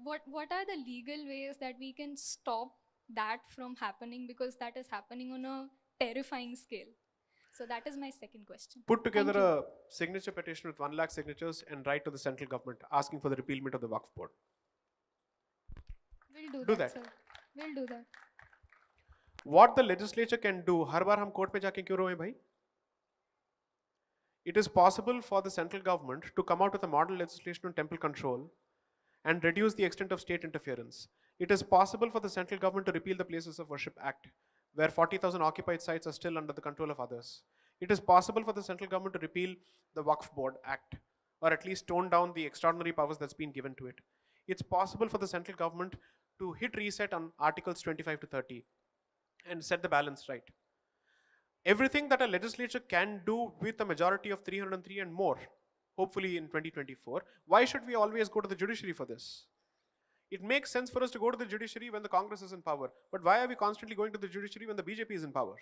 what are the legal ways that we can stop that from happening, because that is happening on a terrifying scale? So that is my second question. Put together a signature petition with 1 lakh signatures and write to the central government asking for the repealment of the Waqf Board. We'll Do do that, that. sir. We'll do that. What the legislature can do, हर बार हम court पे जाके क्यों रोएं भाई? It is possible for the central government to come out with a model legislation on temple control and reduce the extent of state interference. It is possible for the central government to repeal the Places of Worship Act, where 40,000 occupied sites are still under the control of others. It is possible for the central government to repeal the Waqf Board Act, or at least tone down the extraordinary powers that's been given to it. It's possible for the central government to hit reset on Articles 25 to 30 and set the balance right. Everything that a legislature can do with a majority of 303 and more, hopefully in 2024, why should we always go to the judiciary for this? It makes sense for us to go to the judiciary when the Congress is in power. But why are we constantly going to the judiciary when the BJP is in power?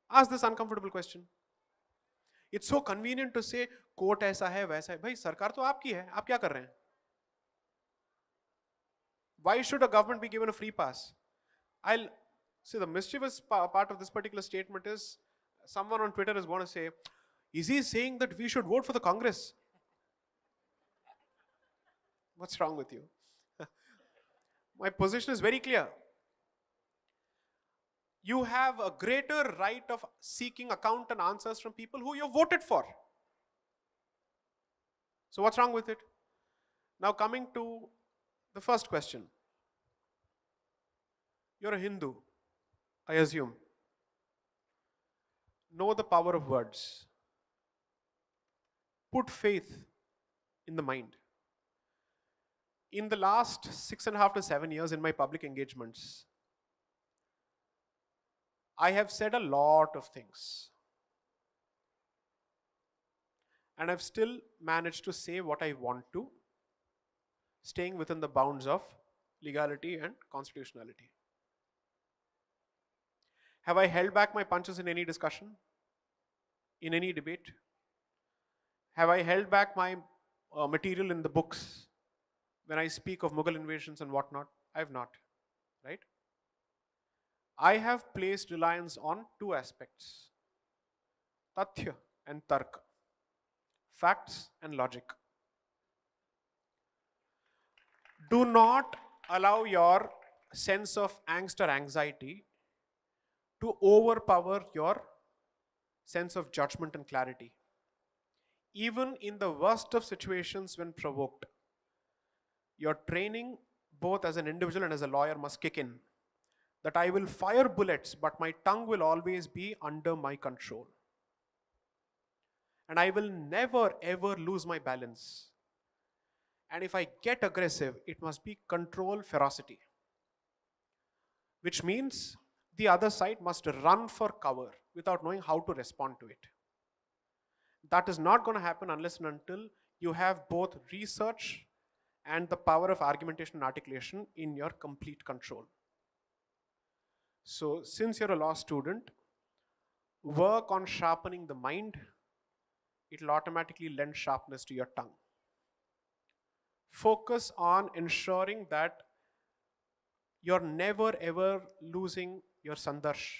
Ask this uncomfortable question. It's so convenient to say, court ऐसा है वैसा है. भाई सरकार तो आपकी है, आप क्या कर रहे हैं? Why should a government be given a free pass? I'll see the mischievous part of this particular statement is someone on Twitter is going to say, is he saying that we should vote for the Congress? What's wrong with you? My position is very clear. You have a greater right of seeking account and answers from people who you voted for. So what's wrong with it? Now coming to the first question. You're a Hindu, I assume. Know the power of words. Put faith in the mind. In the last 6.5 to 7 years in my public engagements, I have said a lot of things. And I've still managed to say what I want to, staying within the bounds of legality and constitutionality. Have I held back my punches in any discussion? In any debate? Have I held back my material in the books when I speak of Mughal invasions and whatnot? I have not, right? I have placed reliance on two aspects, tathya and tark, facts and logic. Do not allow your sense of angst or anxiety to overpower your sense of judgment and clarity. Even in the worst of situations when provoked, your training both as an individual and as a lawyer must kick in. That I will fire bullets, but my tongue will always be under my control. And I will never ever lose my balance. And if I get aggressive, it must be control ferocity. Which means the other side must run for cover without knowing how to respond to it. That is not going to happen unless and until you have both research and the power of argumentation and articulation in your complete control. So since you're a law student, work on sharpening the mind. It will automatically lend sharpness to your tongue. Focus on ensuring that you're never ever losing your sandarsh,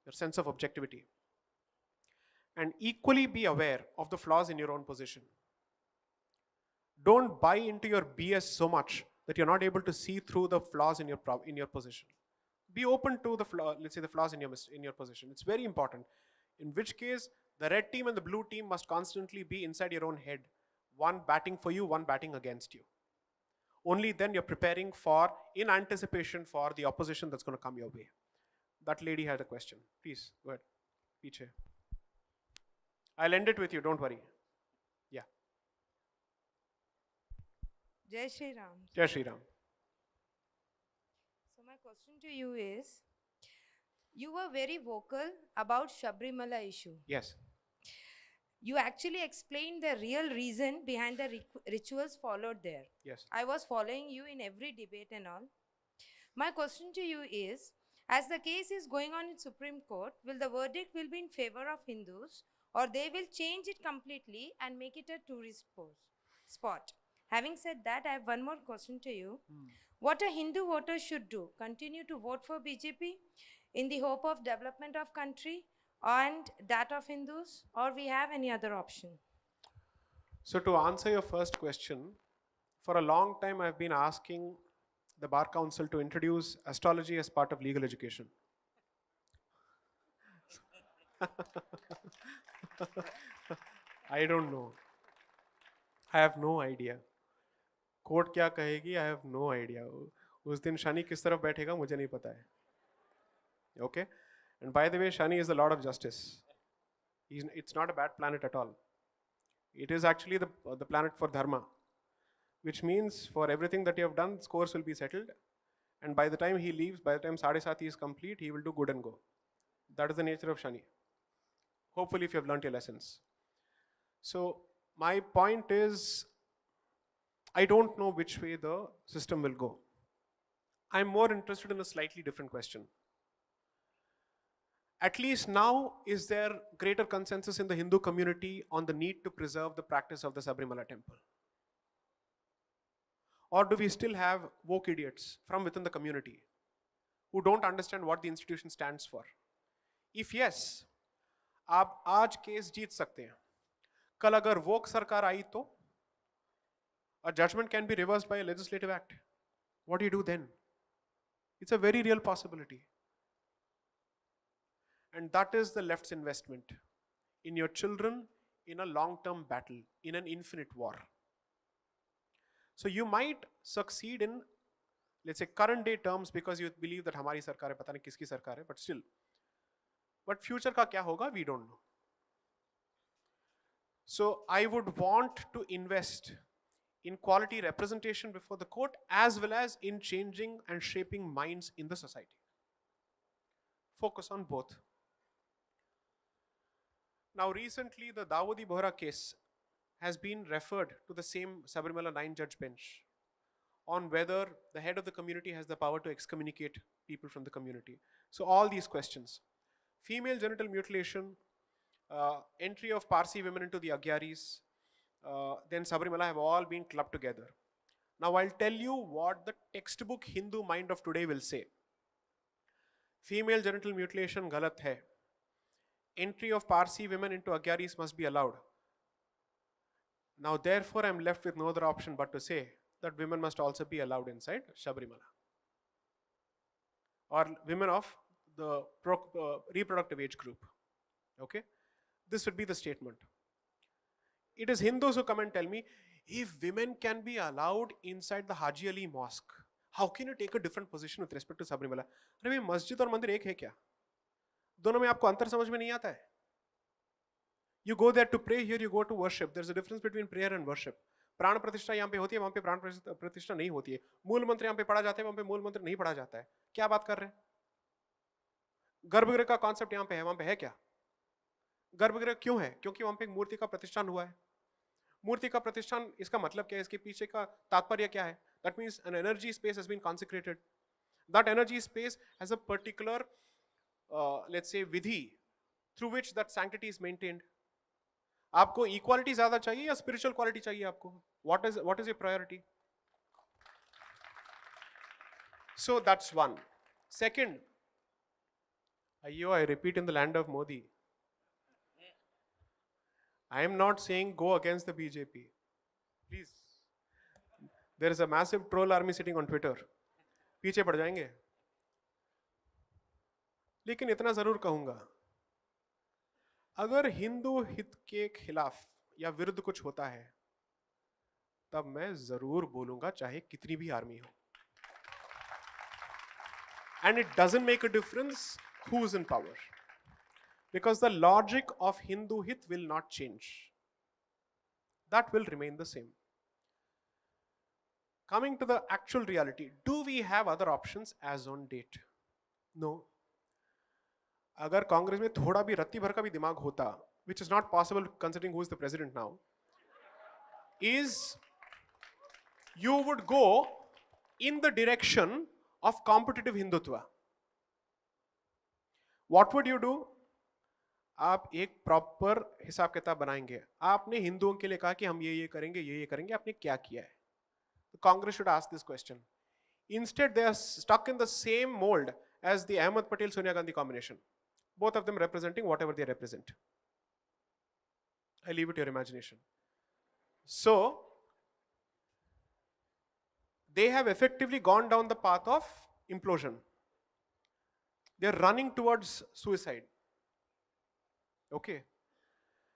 your sense of objectivity. And equally be aware of the flaws in your own position. Don't buy into your BS so much that you're not able to see through the flaws in your position. Be open to the let's say the flaws in your position. It's very important. In which case, the red team and the blue team must constantly be inside your own head. One batting for you, one batting against you. Only then you're preparing for, in anticipation for the opposition that's going to come your way. That lady had a question. Please, go ahead. Piche. I'll end it with you, don't worry. Yeah. Jai Shri Ram. Jai Shri Ram. So my question to you is, you were very vocal about Sabarimala issue. Yes. You actually explained the real reason behind the rituals followed there. Yes. I was following you in every debate and all. My question to you is, as the case is going on in Supreme Court, will the verdict will be in favor of Hindus, or they will change it completely and make it a tourist spot? Having said that, I have one more question to you. What a Hindu voter should do? Continue to vote for BJP in the hope of development of country and that of Hindus, or we have any other option? So to answer your first question, for a long time I've been asking the Bar Council to introduce astrology as part of legal education. I don't know. I have no idea. Court क्या कहेगी? I have no idea. उस दिन शनि किस तरफ बैठेगा मुझे नहीं पता है. Okay? And by the way, Shani is the Lord of Justice. It's not a bad planet at all. It is actually the planet for Dharma, which means for everything that you have done, scores will be settled. And by the time he leaves, by the time Sadesati is complete, he will do good and go. That is the nature of Shani. Hopefully, if you have learnt your lessons. So my point is, I don't know which way the system will go. I'm more interested in a slightly different question. At least now, is there greater consensus in the Hindu community on the need to preserve the practice of the Sabarimala temple? Or do we still have woke idiots from within the community who don't understand what the institution stands for? If yes, आप आज case जीत सकते हैं. कल अगर woke सरकार आई तो a judgment can be reversed by a legislative act. What do you do then? It's a very real possibility. And that is the left's investment in your children in a long-term battle, in an infinite war. So you might succeed in, let's say, current day terms because you believe that हमारी सरकार है, पता नहीं किसकी सरकार है, but still. But future का क्या होगा, we don't know. So I would want to invest in quality representation before the court as well as in changing and shaping minds in the society. Focus on both. Now recently the Dawoodi Bohra case has been referred to the same Sabarimala 9-judge bench on whether the head of the community has the power to excommunicate people from the community. So all these questions. Female genital mutilation, entry of Parsi women into the Agyaris, then Sabarimala have all been clubbed together. Now I'll tell you what the textbook Hindu mind of today will say. Female genital mutilation galat hai. Entry of Parsi women into Agyaris must be allowed. Now therefore I'm left with no other option but to say that women must also be allowed inside Sabarimala. Or women of the reproductive age group. Okay? This would be the statement. It is Hindus who come and tell me, if women can be allowed inside the Haji Ali mosque, how can you take a different position with respect to Sabarimala? अरे भाई मस्जिद और मंदिर एक है क्या? दोनों में आपको अंतर समझ में नहीं आता है? You go there to pray, here you go to worship. There's a difference between prayer and worship. प्राण प्रतिष्ठा यहाँ पे होती है, वहाँ पे प्राण प्रतिष्ठा नहीं होती है. मूल मंत्र यहाँ पे पढ़ा जाता है, वहाँ पे मूल मंत्र नहीं पढ़ा जाता है. क्या बात कर रहे हैं? गर्भगृह का कॉन्सेप्ट यहाँ पे है, वहाँ पे है क्या? गर्भगृह क्यों है? क्योंकि वहाँ पे एक मूर्ति का प्रतिष्ठान हुआ है. मूर्ति का प्रतिष्ठान, इसका मतलब क्या है? इसके पीछे का तात्पर्य क्या है? That means an energy space has been consecrated. That energy space has a particular, let's say, vidhi through which that sanctity is maintained. आपको equality ज़्यादा चाहिए या spiritual quality चाहिए आपको? What is your priority? So that's one. Second, I repeat in the land of Modi. I am not saying go against the BJP. Please. There is a massive troll army sitting on Twitter. पीछे पड़ जाएंगे. लेकिन इतना जरूर कहूंगा, अगर हिंदू हित के खिलाफ या विरुद्ध कुछ होता है, तब मैं जरूर बोलूंगा, चाहे कितनी भी आर्मी हो. And it doesn't make a difference who's in power. Because the logic of Hindu hit will not change. That will remain the same. Coming to the actual reality, do we have other options as on date? No. अगर कांग्रेस में थोड़ा भी रत्ती भर का भी दिमाग होता, which is not possible considering who is the president now, is you would go in the direction of competitive Hindutva. What would you do? आप एक प्रॉपर हिसाब किताब बनाएंगे. आपने हिंदुओं के लिए कहा कि हम ये करेंगे, ये करेंगे. आपने क्या किया है? The Congress should ask this question. Instead, they are stuck in the same mold as the Ahmed Patel-Sonia Gandhi combination. Both of them representing whatever they represent. I leave it to your imagination. So, they have effectively gone down the path of implosion. They are running towards suicide. Okay.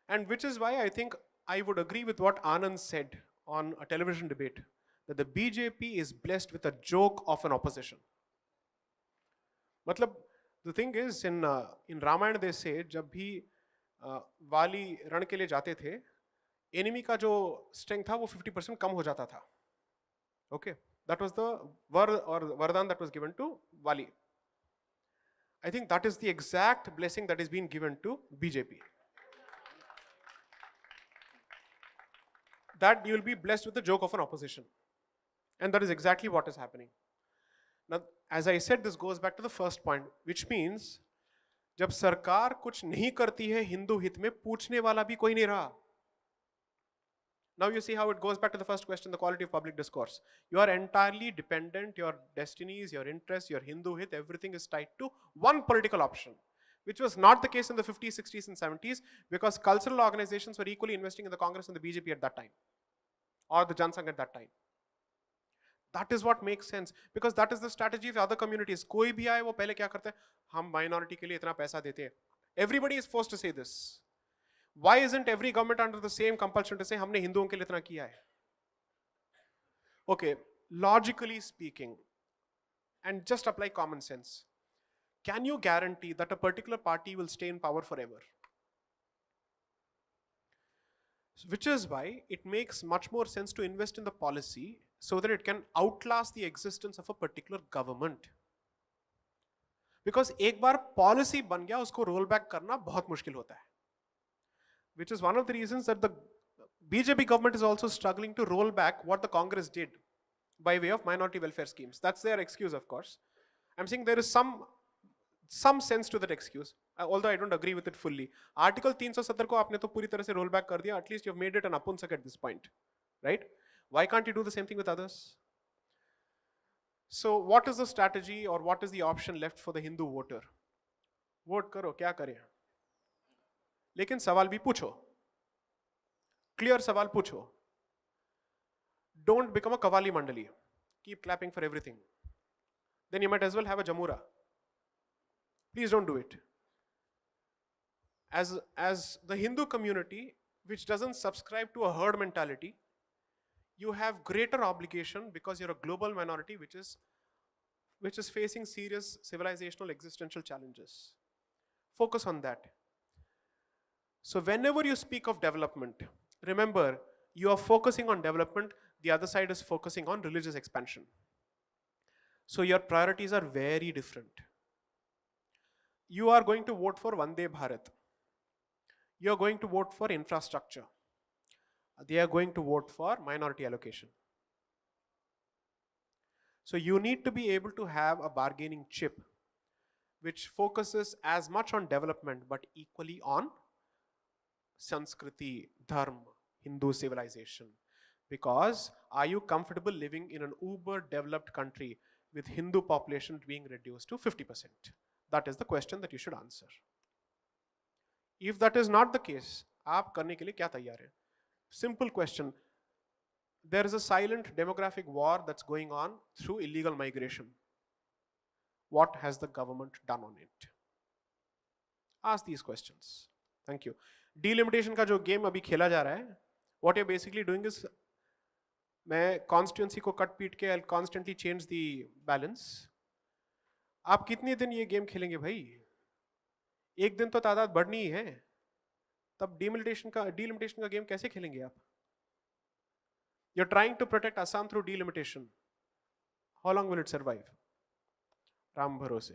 And which is why I think I would agree with what Anand said on a television debate, that the BJP is blessed with a joke of an opposition. Matlab, the thing is, in Ramayana they say, जब भी वाली रण के लिए जाते थे, enemy का जो strength था वो 50% कम हो जाता था. Okay, that was the vardhan that was given to Wali. I think that is the exact blessing that is being given to BJP. that you will be blessed with the joke of an opposition. And that is exactly what is happening. Now, as I said, this goes back to the first point, which means जब सरकार कुछ नहीं करती है हिंदू हित में, पूछने वाला भी कोई नहीं रहा. Now you see how it goes back to the first question, the quality of public discourse. You are entirely dependent, your destinies, your interests, your Hindu hit, everything is tied to one political option, which was not the case in the 50s, 60s, and 70s, because cultural organizations were equally investing in the Congress and the BJP at that time, or the Jan Sangh at that time. That is what makes sense, because that is the strategy of other communities. कोई भी आए वो पहले क्या करते हैं, हम minority के लिए इतना पैसा देते हैं. Everybody is forced to say this. Why isn't every government under the same compulsion to say हमने हिंदुओं के लिए इतना किया है? Okay, logically speaking, and just apply common sense, can you guarantee that a particular party will stay in power forever? Which is why it makes much more sense to invest in the policy so that it can outlast the existence of a particular government. Because एक बार policy बन गया, उसको roll back करना बहुत मुश्किल होता है. Which is one of the reasons that the BJP government is also struggling to roll back what the Congress did by way of minority welfare schemes. That's their excuse, of course. I'm saying there is some sense to that excuse, although I don't agree with it fully. Article 370 को आपने तो पूरी तरह से roll back कर दिया. At least you've made it an apunsak at this point, right? Why can't you do the same thing with others? So what is the strategy or what is the option left for the Hindu voter? Vote करो, क्या करें? लेकिन सवाल भी पूछो, clear सवाल पूछो. Don't become a Kavali Mandali. Keep clapping for everything. Then you might as well have a Jamura. Please don't do it. As the Hindu community, which doesn't subscribe to a herd mentality, you have greater obligation because you're a global minority which is facing serious civilizational existential challenges. Focus on that. So whenever you speak of development, remember, you are focusing on development, the other side is focusing on religious expansion. So your priorities are very different. You are going to vote for Vande Bharat. You are going to vote for infrastructure. They are going to vote for minority allocation. So you need to be able to have a bargaining chip which focuses as much on development but equally on Sanskriti, Dharmo, Hindu civilization. Because are you comfortable living in an uber developed country with Hindu population being reduced to 50%? That is the question that you should answer. If that is not the case, आप करने के लिए क्या तैयार हैं? Simple question. There is a silent demographic war that's going on through illegal migration. What has the government done on it? Ask these questions. Thank you. Delimitation का जो game अभी खेला जा रहा है, what you're basically doing is, मैं constituency को cut पीट के I'll constantly change the balance. आप कितने दिन ये गेम खेलेंगे भाई? एक दिन तो तादाद बढ़नी ही है, तब delimitation का गेम कैसे खेलेंगे आप? You're trying to protect Assam through delimitation. How long will it survive? Ram भरोसे.